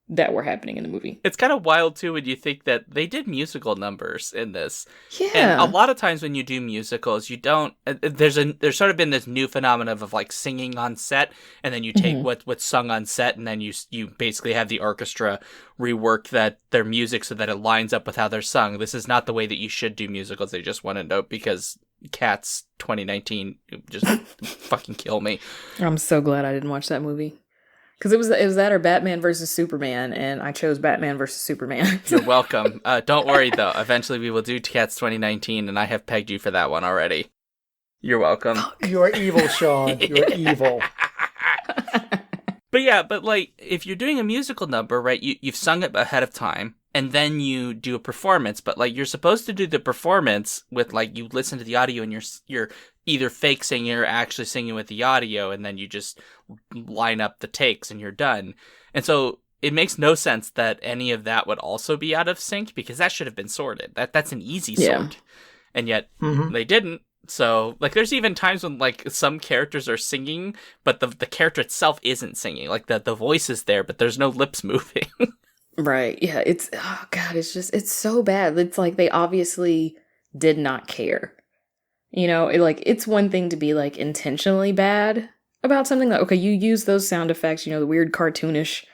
that were happening in the movie.
It's kind of wild too when you think that they did musical numbers in this.
Yeah.
And a lot of times when you do musicals, you don't. There's sort of been this new phenomenon of, like, singing on set, and then you take what's sung on set, and then you basically have the orchestra rework their music so that it lines up with how they're sung. This is not the way that you should do musicals. They just want to note because Cats 2019 just fucking kill me.
I'm so glad I didn't watch that movie. Because it was that or Batman versus Superman, and I chose Batman versus Superman.
You're welcome. Don't worry, though. Eventually we will do Cats 2019, and I have pegged you for that one already. You're welcome.
You're evil, Sean. You're evil.
But like, if you're doing a musical number, right, you've sung it ahead of time, and then you do a performance, but, like, you're supposed to do the performance with, like, you listen to the audio and you're either fake singing or actually singing with the audio, and then you just line up the takes and you're done. And so it makes no sense that any of that would also be out of sync, because that should have been sorted. That's an easy sort. And yet they didn't. So, like, there's even times when, like, some characters are singing, but the character itself isn't singing. Like, the voice is there, but there's no lips moving.
Right. Yeah. It's so bad. It's like they obviously did not care. It's one thing to be, like, intentionally bad about something like, okay, you use those sound effects, the weird cartoonish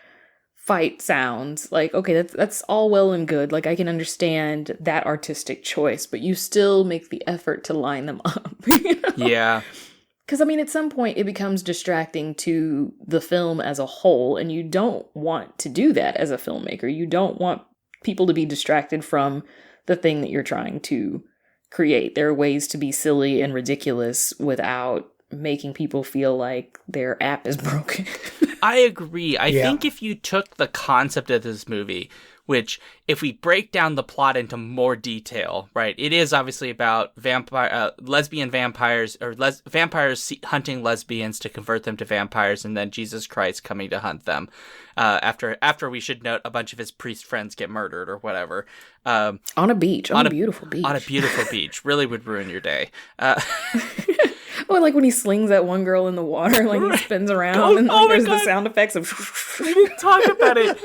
fight sounds. Like, okay, that's all well and good. Like, I can understand that artistic choice, but you still make the effort to line them up.
Yeah.
Because, I mean, at some point it becomes distracting to the film as a whole, and you don't want to do that as a filmmaker. You don't want people to be distracted from the thing that you're trying to create. There are ways to be silly and ridiculous without making people feel like their app is broken.
I agree. I think if you took the concept of this movie, which if we break down the plot into more detail, right, it is obviously about lesbian vampires, or vampires hunting lesbians to convert them to vampires, and then Jesus Christ coming to hunt them. After we should note a bunch of his priest friends get murdered or whatever.
On a beach, on a beautiful beach.
On a beautiful beach. Really would ruin your day.
Or like when he slings that one girl in the water, like he spins around, and there's the sound effects of.
We didn't talk about it.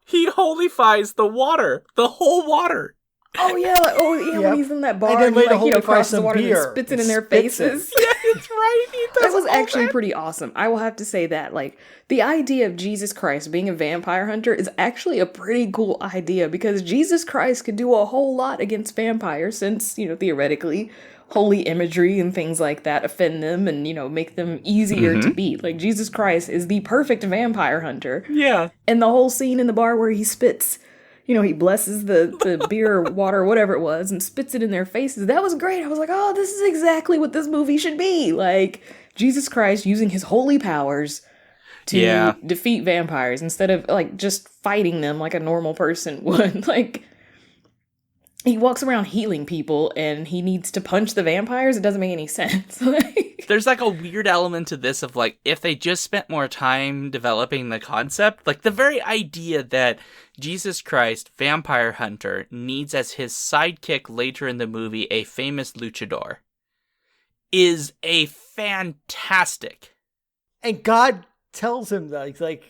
He holifies the water, the whole water.
Oh yeah, when he's in that bar and he crosses the water and spits it in their faces.
Yeah, it's right.
That was actually pretty awesome. I will have to say that, like, the idea of Jesus Christ being a vampire hunter is actually a pretty cool idea, because Jesus Christ could do a whole lot against vampires, since, theoretically, holy imagery and things like that offend them and, make them easier to beat. Like, Jesus Christ is the perfect vampire hunter.
Yeah.
And the whole scene in the bar where he spits, he blesses the beer or water, whatever it was, and spits it in their faces. That was great. I was like, oh, this is exactly what this movie should be. Like, Jesus Christ using his holy powers to defeat vampires instead of, like, just fighting them like a normal person would. Like, he walks around healing people and he needs to punch the vampires. It doesn't make any sense.
There's like a weird element to this of like, if they just spent more time developing the concept, like the very idea that Jesus Christ, vampire hunter, needs as his sidekick later in the movie a famous luchador is a fantastic.
And God tells him that, like,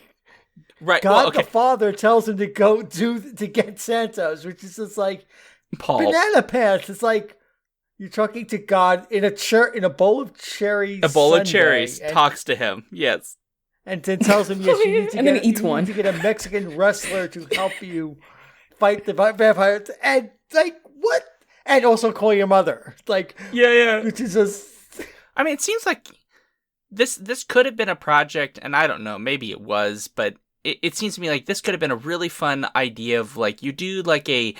right,
God the Father tells him to go to get Santos, which is just like,
Paul.
Banana pants. It's like you're talking to God in a bowl of cherries.
A bowl
sundae,
of cherries talks to him. Yes,
and then tells him, "Yes, you need to
and then eats one.
Need to get a Mexican wrestler to help you fight the vampires." And like what? And also call your mother. Like which is just.
I mean, it seems like this could have been a project, and I don't know, maybe it was, but it seems to me like this could have been a really fun idea of like you do like a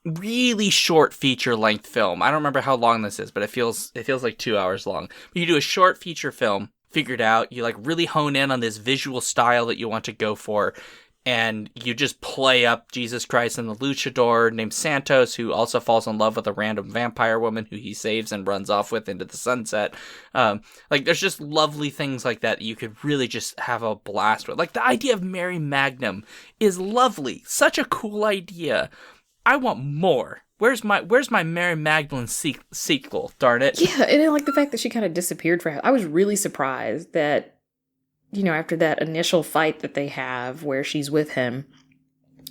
really short feature length film. I don't remember how long this is, but it feels like 2 hours long. But you do a short feature film, figured out, you like really hone in on this visual style that you want to go for, and you just play up Jesus Christ and the luchador named Santos, who also falls in love with a random vampire woman who he saves and runs off with into the sunset. Like there's just lovely things like that you could really just have a blast with. Like the idea of Mary Magnum is lovely. Such a cool idea. I want more. Where's my Mary Magdalene sequel? Darn it!
Yeah, and then, like the fact that she kind of disappeared for. I was really surprised that, after that initial fight that they have, where she's with him,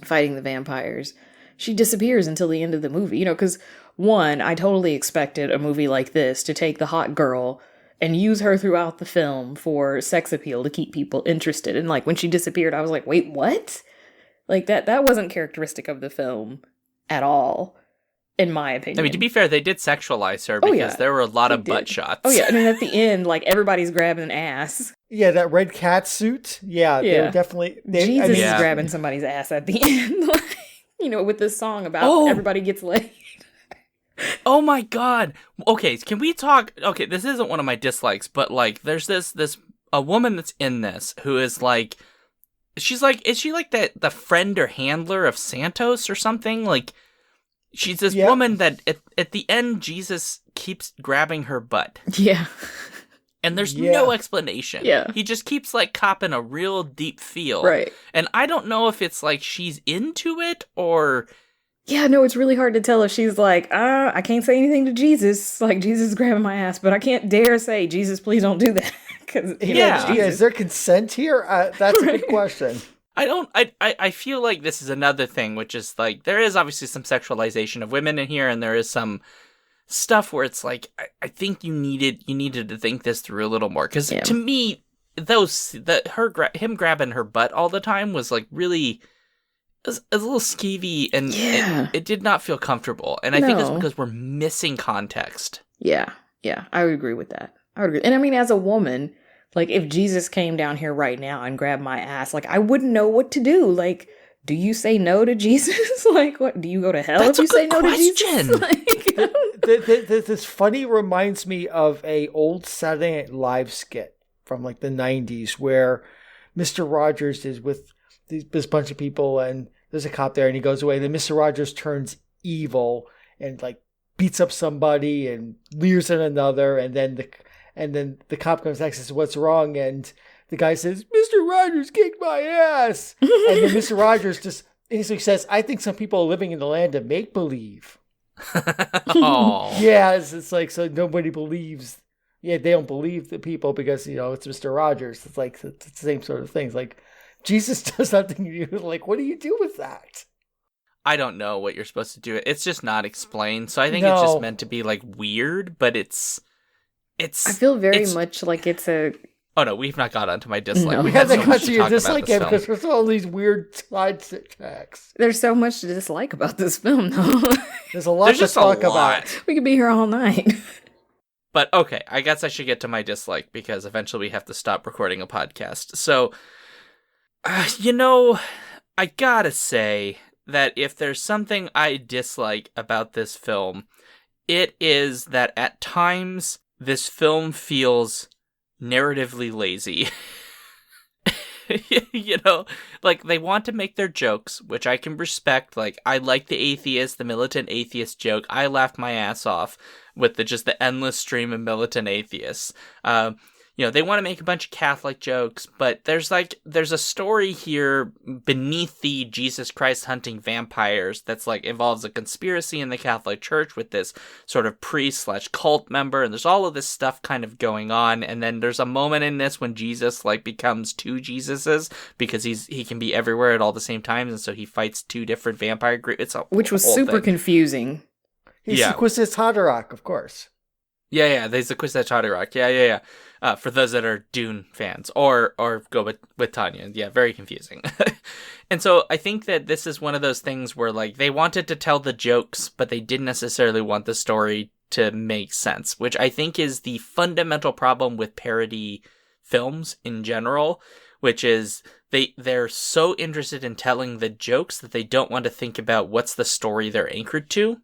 fighting the vampires, she disappears until the end of the movie. Because one, I totally expected a movie like this to take the hot girl and use her throughout the film for sex appeal to keep people interested. And like when she disappeared, I was like, wait, what? Like that wasn't characteristic of the film at all, in my opinion.
I mean, to be fair, they did sexualize her because there were a lot of butt shots.
Oh, yeah. And then at the end, like, everybody's grabbing an ass.
Yeah, that red cat suit. Yeah. They were definitely...
Jesus is grabbing somebody's ass at the end. With this song about everybody gets laid.
Oh, my God. Okay, can we talk... Okay, this isn't one of my dislikes, but, like, there's a woman that's in this who is, like... She's like, is she like the friend or handler of Santos or something? Like, she's this woman that at the end, Jesus keeps grabbing her butt.
Yeah.
And there's no explanation.
Yeah.
He just keeps like copping a real deep feel.
Right.
And I don't know if it's like she's into it or...
Yeah, no, it's really hard to tell if she's like, I can't say anything to Jesus. Like, Jesus is grabbing my ass, but I can't dare say, Jesus, please don't do that.
Is there consent here? That's a good question.
I feel like this is another thing, which is like, there is obviously some sexualization of women in here, and there is some stuff where it's like I think you needed to think this through a little more, because
Yeah.
to me him grabbing her butt all the time was like really, it was a little skeevy, and
Yeah.
it did not feel comfortable, and I think it's
No.
because we're missing context.
Yeah, I would agree with that. I would agree. And I mean, as a woman, like if Jesus came down here right now and grabbed my ass, like I wouldn't know what to do. Like, do you say no to Jesus? Like, what? Do you go to hell
That's
if
a
you say
good
no
question.
to Jesus? Like,
This funny reminds me of a old Saturday Night Live skit from like the 90s where Mr. Rogers is with this bunch of people and there's a cop there and he goes away. Then Mr. Rogers turns evil and like beats up somebody and leers at another, and then the cop comes back and says, "What's wrong?" And the guy says, "Mr. Rogers kicked my ass." And then Mr. Rogers just instantly says, "I think some people are living in the land of make believe."
Oh,
Yeah, it's like, so nobody believes. Yeah, they don't believe the people because, it's Mr. Rogers. It's like it's the same sort of things. Like Jesus does nothing to you. Like, what do you do with that?
I don't know what you're supposed to do. It's just not explained, so I think it's
No.
just meant to be like weird, but it's.
I feel very
it's-
much like it's a.
Oh no, we've not got onto my dislike.
No.
We
We had
had
to
so
cut
much
to
to
your
talk about
dislike
this
it
film.
because there's all these weird side tracks.
There's so much to dislike about this film, though.
There's a lot
There's
to
just a
talk
lot.
about.
We could be here all night.
But okay, I guess I should get to my dislike because eventually we have to stop recording a podcast. So, I gotta say that if there's something I dislike about this film, it is that at times this film feels narratively lazy. Like they want to make their jokes, which I can respect. Like I like the militant atheist joke. I laughed my ass off with the endless stream of militant atheists. They want to make a bunch of Catholic jokes, but there's a story here beneath the Jesus Christ hunting vampires that's like involves a conspiracy in the Catholic Church with this sort of priest/cult member, and there's all of this stuff kind of going on. And then there's a moment in this when Jesus like becomes two Jesuses because he can be everywhere at all the same times, and so he fights two different vampire groups.
Which was
whole
super
thing.
Confusing.
He's
Yeah.
Sequistus Haderach, of course.
Yeah, there's the quiz at Rock. Yeah. For those that are Dune fans, or go with Tanya. Yeah, very confusing. And so I think that this is one of those things where like they wanted to tell the jokes, but they didn't necessarily want the story to make sense, which I think is the fundamental problem with parody films in general, which is they're so interested in telling the jokes that they don't want to think about what's the story they're anchored to.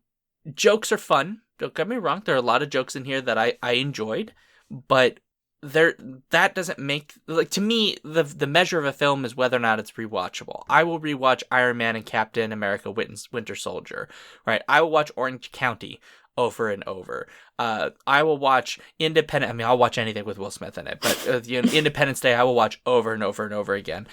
Jokes are fun. Don't get me wrong. There are a lot of jokes in here that I enjoyed, but that doesn't make, like, to me, the measure of a film is whether or not it's rewatchable. I will rewatch Iron Man and Captain America Winter Soldier, right? I will watch Orange County over and over. I will watch I'll watch anything with Will Smith in it, but Independence Day I will watch over and over and over again.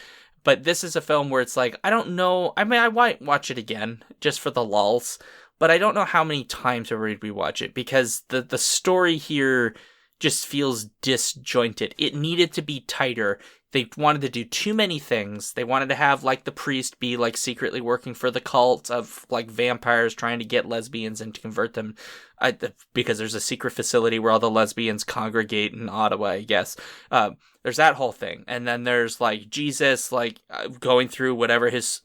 But this is a film where it's like, I don't know, I mean, I might watch it again just for the lulz, but I don't know how many times I would rewatch it because the story here just feels disjointed. It needed to be tighter. They wanted to do too many things. They wanted to have like the priest be like secretly working for the cult of like vampires trying to get lesbians and to convert them because there's a secret facility where all the lesbians congregate in Ottawa, I guess. There's that whole thing. And then there's like Jesus like going through whatever his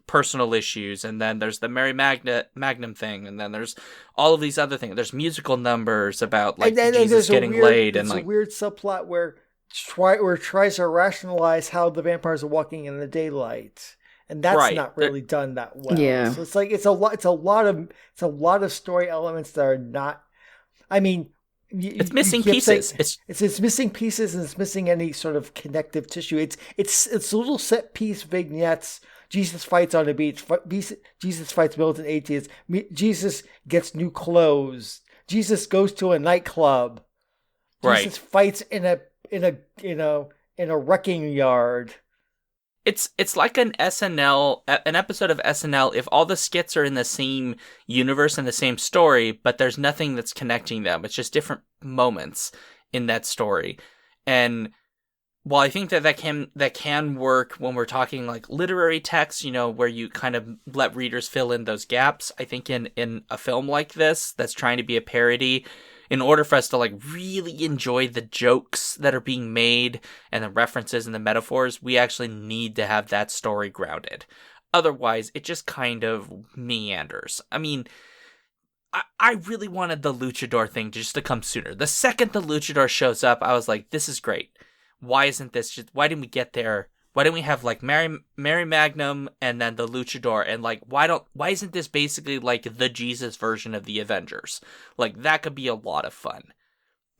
personal issues. And then there's the Mary Magnum thing. And then there's all of these other things. There's musical numbers about like Jesus getting laid. And like
a weird subplot where it tries to rationalize how the vampires are walking in the daylight. And that's
Right.
not really done that well.
Yeah.
So it's like it's a lot of story elements that are not. I mean,
it's missing
you keep
pieces.
saying- it's missing pieces and it's missing any sort of connective tissue. It's little set piece vignettes. Jesus fights on the beach. Jesus fights militant atheists. Jesus gets new clothes. Jesus goes to a nightclub.
Right.
Jesus fights in a wrecking yard.
It's like an episode of SNL if all the skits are in the same universe and the same story, but there's nothing that's connecting them. It's just different moments in that story. And Well, I think that can work when we're talking like literary text, where you kind of let readers fill in those gaps. I think in a film like this that's trying to be a parody, in order for us to like really enjoy the jokes that are being made and the references and the metaphors, we actually need to have that story grounded. Otherwise, it just kind of meanders. I mean, I really wanted the luchador thing just to come sooner. The second the luchador shows up, I was like, this is great. Why didn't we get there? Why didn't we have like Mary Magnum and then the luchador, and like why isn't this basically like the Jesus version of the Avengers? Like that could be a lot of fun.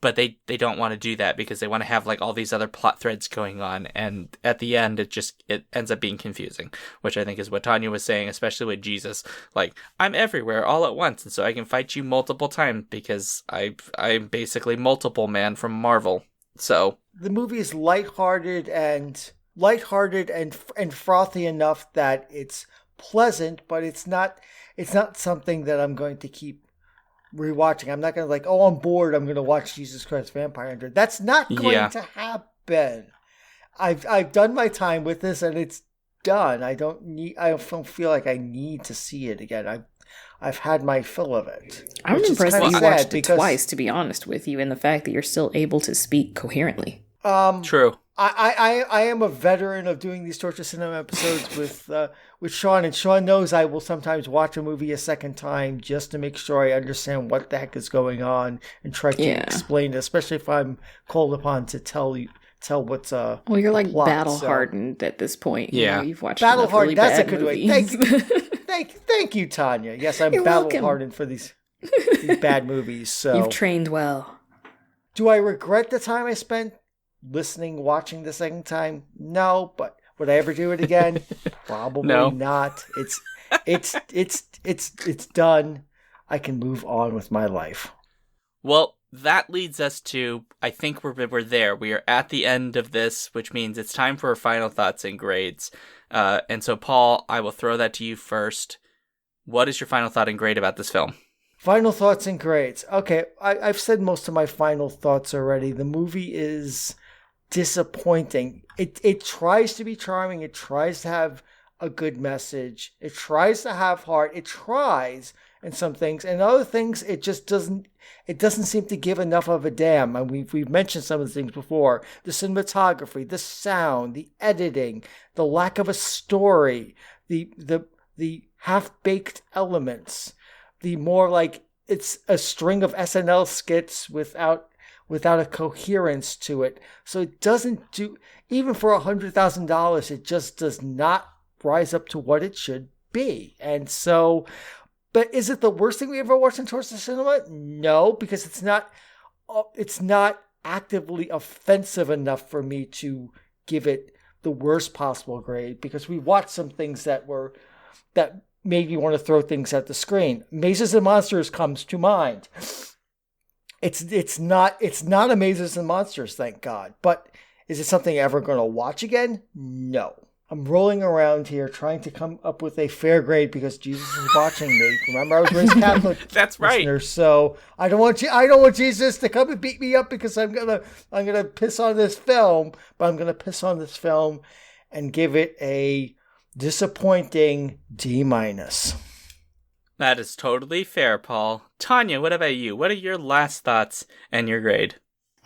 But they don't want to do that because they want to have like all these other plot threads going on, and at the end it ends up being confusing, which I think is what Tanya was saying, especially with Jesus. Like, I'm everywhere all at once, and so I can fight you multiple times because I'm basically multiple man from Marvel. So
the movie is lighthearted and frothy enough that it's pleasant, but it's not something that I'm going to keep rewatching. I'm not going to like, oh, I'm bored, I'm going to watch Jesus Christ Vampire Hunter. That's not going to happen. I've done my time with this and it's done. I don't feel like I need to see it again. I've had my fill of it.
I'm impressed that you watched it twice, to be honest with you, and the fact that you're still able to speak coherently.
True.
I am a veteran of doing these Torture Cinema episodes with Sean, and Sean knows I will sometimes watch a movie a second time just to make sure I understand what the heck is going on and try to explain it, especially if I'm called upon to tell what's well,
you're like battle hardened at this point.
Yeah,
you've watched
battle hardened. That's a good
movies.
way. Thank you, Tanya. Yes, I'm battle hardened for these bad movies. So
you've trained well.
Do I regret the time I spent watching the second time? No, but would I ever do it again? Probably not. It's done. I can move on with my life.
Well, that leads us to, I think we're there. We are at the end of this, which means it's time for our final thoughts and grades. And so, Paul, I will throw that to you first. What is your final thought and grade about this film?
Final thoughts and grades. Okay, I've said most of my final thoughts already. The movie is disappointing. It tries to be charming. It tries to have a good message. It tries to have heart. It tries in some things, and other things it just doesn't. It doesn't seem to give enough of a damn. And we've mentioned some of the things before: the cinematography, the sound, the editing, the lack of a story, the half-baked elements, the more like it's a string of SNL skits without a coherence to it. So it doesn't do, even for $100,000, it just does not rise up to what it should be. And so, but is it the worst thing we ever watched in Torture Cinema? No, because it's not actively offensive enough for me to give it the worst possible grade, because we watched some things that made me want to throw things at the screen. Mazes and Monsters comes to mind. It's not a Mazes and Monsters, thank God. But is it something I'm ever going to watch again? No. I'm rolling around here trying to come up with a fair grade because Jesus is watching me. Remember, I was raised Catholic.
That's right.
Listener, so I don't want Jesus to come and beat me up because I'm gonna piss on this film. But I'm gonna piss on this film and give it a disappointing D-.
That is totally fair, Paul. Tanya, what about you? What are your last thoughts and your grade?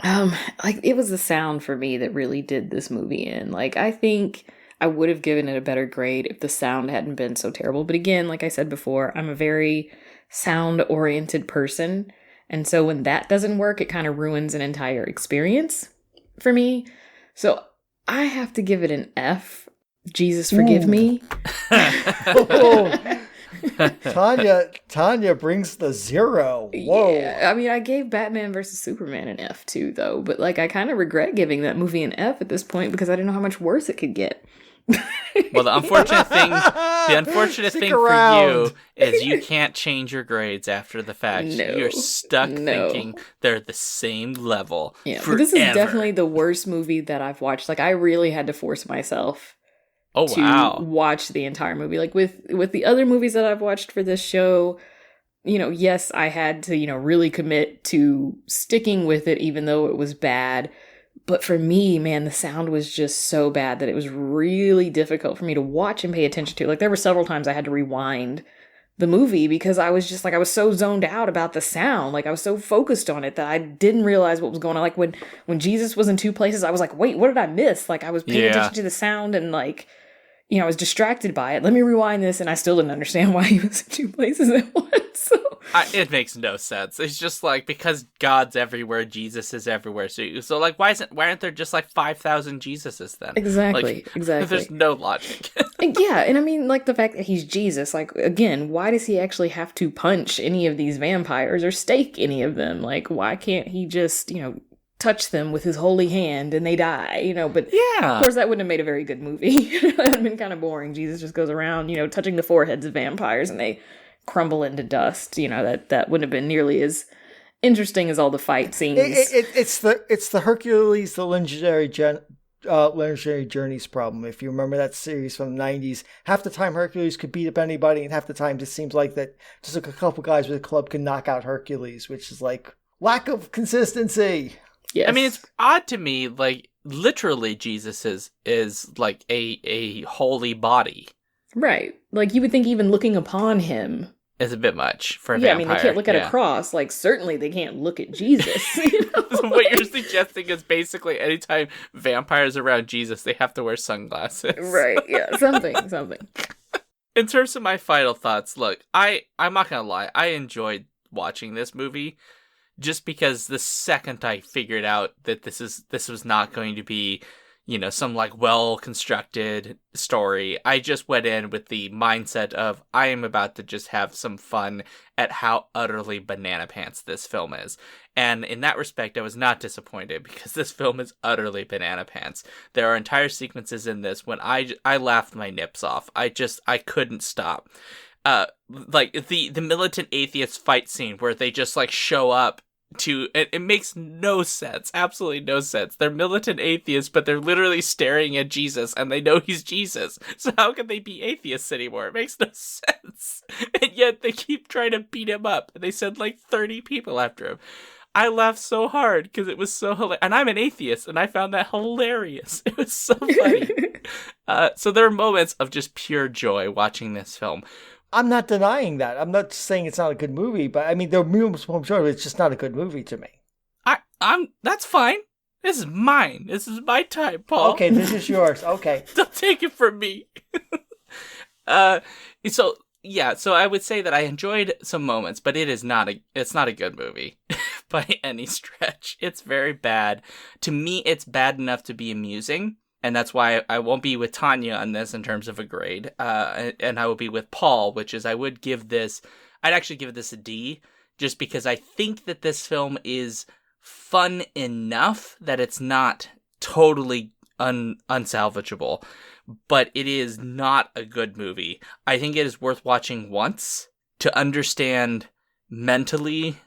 Like, it was the sound for me that really did this movie in. Like, I think I would have given it a better grade if the sound hadn't been so terrible. But again, like I said before, I'm a very sound-oriented person. And so when that doesn't work, it kind of ruins an entire experience for me. So I have to give it an F. Jesus, forgive me.
Tanya brings the 0. Whoa.
Yeah, I mean, I gave Batman vs. Superman an F too, though. But like, I kind of regret giving that movie an F at this point because I didn't know how much worse it could get.
Well, the unfortunate thing for you is you can't change your grades after the fact.
No,
you're stuck thinking they're the same level.
Yeah,
forever.
But this is definitely the worst movie that I've watched. Like, I really had to force myself to watch the entire movie. Like with the other movies that I've watched for this show, yes, I had to, really commit to sticking with it even though it was bad. But for me, man, the sound was just so bad that it was really difficult for me to watch and pay attention to. Like, there were several times I had to rewind the movie because I was just like, I was so zoned out about the sound. Like, I was so focused on it that I didn't realize what was going on. Like, when Jesus was in two places, I was like, wait, what did I miss? Like, I was paying attention to the sound and, like, you know, I was distracted by it. Let me rewind this, and I still didn't understand why he was in two places at once. So.
It makes no sense. It's just like, because God's everywhere, Jesus is everywhere. So like, why aren't there just like 5,000 Jesuses then?
Exactly.
There's no logic.
Yeah, and I mean, like, the fact that he's Jesus, like, again, why does he actually have to punch any of these vampires or stake any of them? Like, why can't he just, you know, touch them with his holy hand and they die, you know? But
yeah,
of course that wouldn't have made a very good movie. That would have been kind of boring. Jesus just goes around, you know, touching the foreheads of vampires and they crumble into dust. You know, that wouldn't have been nearly as interesting as all the fight scenes.
It's the Hercules, the legendary Journeys problem. If you remember that series from the 90s, half the time Hercules could beat up anybody, and half the time it seems like that just like a couple guys with a club can knock out Hercules, which is like lack of consistency.
Yes.
I mean, it's odd to me, like, literally Jesus is like a holy body.
Right. Like, you would think even looking upon him
is a bit much for a
vampire.
vampire.
I mean, they can't look at a cross. Like, certainly they can't look at Jesus. You know?
So what you're suggesting is basically anytime vampires are around Jesus, they have to wear sunglasses.
Right, yeah, something.
In terms of my final thoughts, look, I'm not gonna lie, I enjoyed watching this movie. Just because the second I figured out that this was not going to be, you know, some like well-constructed story, I just went in with the mindset of I am about to just have some fun at how utterly banana pants this film is. And in that respect, I was not disappointed because this film is utterly banana pants. There are entire sequences in this when I laughed my nips off. I couldn't stop. Like the militant atheist fight scene where they just like show up to it makes no sense, absolutely no sense. They're militant atheists, but they're literally staring at Jesus and they know he's Jesus. So how can they be atheists anymore? It makes no sense. And yet they keep trying to beat him up. They sent like 30 people after him. I laughed so hard because it was so hilarious. And I'm an atheist and I found that hilarious. It was so funny. So there are moments of just pure joy watching this film.
I'm not denying that. I'm not saying it's not a good movie, but I mean, there are moments when I'm sure it's just not a good movie to me.
That's fine. This is mine. This is my time, Paul.
Okay, this is yours. Okay.
Don't take it from me. So I would say that I enjoyed some moments, but it's not a good movie by any stretch. It's very bad. To me, it's bad enough to be amusing. And that's why I won't be with Tanya on this in terms of a grade. And I will be with Paul, which is I'd actually give this a D, just because I think that this film is fun enough that it's not totally unsalvageable. But it is not a good movie. I think it is worth watching once to understand mentally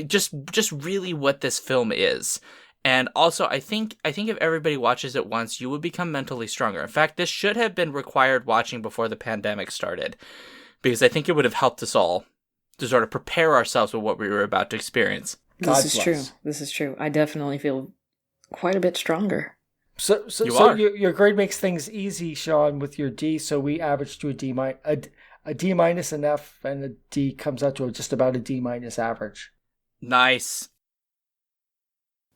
just really what this film is. And also, I think if everybody watches it once, you would become mentally stronger. In fact, this should have been required watching before the pandemic started, because I think it would have helped us all to sort of prepare ourselves with what we were about to experience.
This is true. I definitely feel quite a bit stronger.
So your grade makes things easy, Sean, with your D. So we average to a D minus and F, and a D comes out to just about a D minus average.
Nice.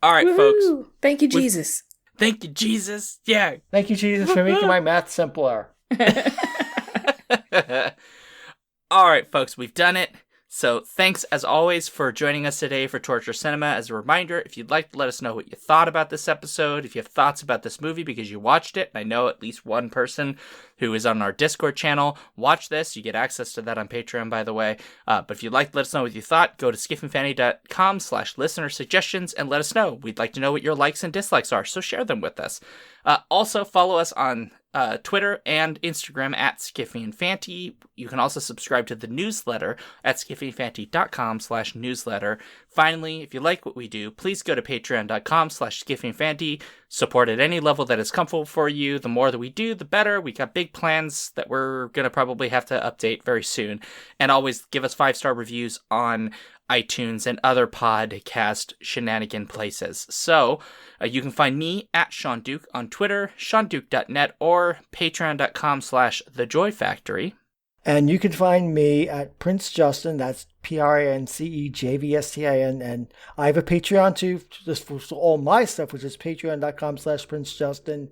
All right, folks.
Thank you, Jesus.
Thank you, Jesus. Yeah.
Thank you, Jesus, for making my math simpler.
All right, folks, we've done it. So thanks, as always, for joining us today for Torture Cinema. As a reminder, if you'd like to let us know what you thought about this episode, if you have thoughts about this movie because you watched it, I know at least one person who is on our Discord channel watched this. You get access to that on Patreon, by the way. But if you'd like to let us know what you thought, go to skiffandfanny.com/listener suggestions and let us know. We'd like to know what your likes and dislikes are, so share them with us. Also, follow us on Twitter and Instagram at skiffyandfanty. You can also subscribe to the newsletter at skiffyandfanty.com/newsletter. Finally, if you like what we do, please go to patreon.com/skiffyandfanty. Support at any level that is comfortable for you. The more that we do, the better. We got big plans that we're going to probably have to update very soon. And always give us 5-star reviews on iTunes, and other podcast shenanigan places. So you can find me at Sean Duke on Twitter, seanduke.net, or patreon.com/thejoyfactory.
And you can find me at Prince Justin, that's PRINCEJVSTIN, and I have a Patreon too, just for all my stuff, which is patreon.com/Prince Justin.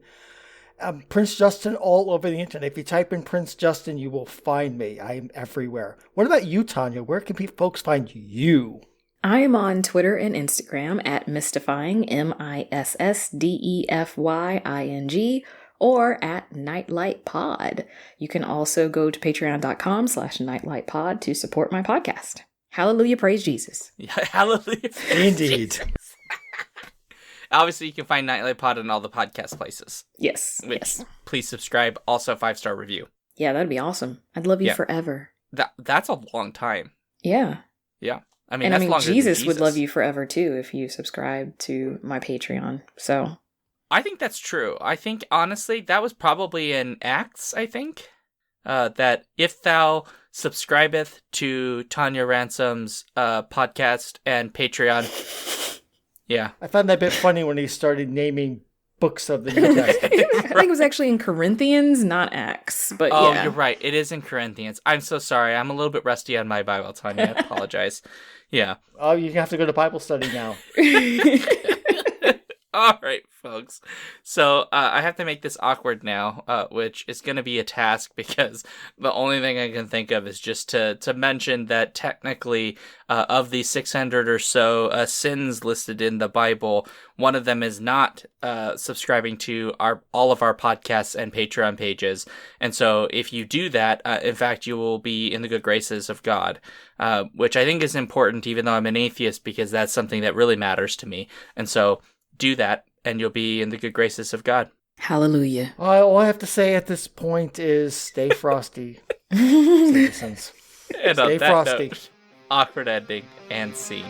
Prince Justin all over the internet. If you type in Prince Justin, you will find me. I am everywhere. What about you, Tanya? Where can folks find you?
I am on Twitter and Instagram at Mystifying, MISSDEFYING, or at Nightlight Pod. You can also go to patreon.com/Nightlight Pod to support my podcast. Hallelujah, praise Jesus.
Yeah, hallelujah.
Indeed.
Obviously, you can find Nightlight Pod in all the podcast places.
Yes.
Which, please subscribe. Also, 5-star review.
Yeah, that'd be awesome. I'd love you forever.
That's a long time.
Yeah.
Yeah. I mean, that's longer than
Jesus would love you forever too if you subscribe to my Patreon. So
I think that's true. I think, honestly, that was probably in Acts, I think. That if thou subscribeth to Tanya Ransom's podcast and Patreon. Yeah.
I found that a bit funny when he started naming books of the New Testament.
I think it was actually in Corinthians, not Acts. But yeah.
You're right. It is in Corinthians. I'm so sorry. I'm a little bit rusty on my Bible, Tanya. I apologize. Yeah.
Oh, you have to go to Bible study now.
All right, folks. So I have to make this awkward now, which is going to be a task because the only thing I can think of is just to mention that technically of the 600 or so sins listed in the Bible, one of them is not subscribing to all of our podcasts and Patreon pages. And so if you do that, in fact, you will be in the good graces of God, which I think is important, even though I'm an atheist, because that's something that really matters to me. And so do that, and you'll be in the good graces of God.
Hallelujah.
All I have to say at this point is stay frosty, citizens.
And
stay
on that
frosty.
Note, awkward ending and scene.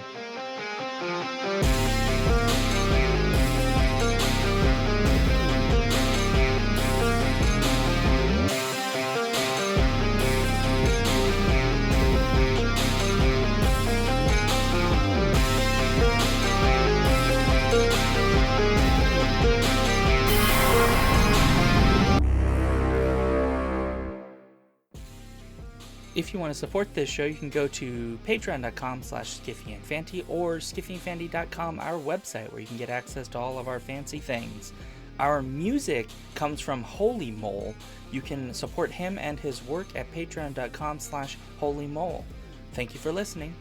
If you want to support this show, you can go to patreon.com/SkiffyandFanty or SkiffyandFanty.com, our website, where you can get access to all of our fancy things. Our music comes from Holy Mole. You can support him and his work at patreon.com/HolyMole. Thank you for listening.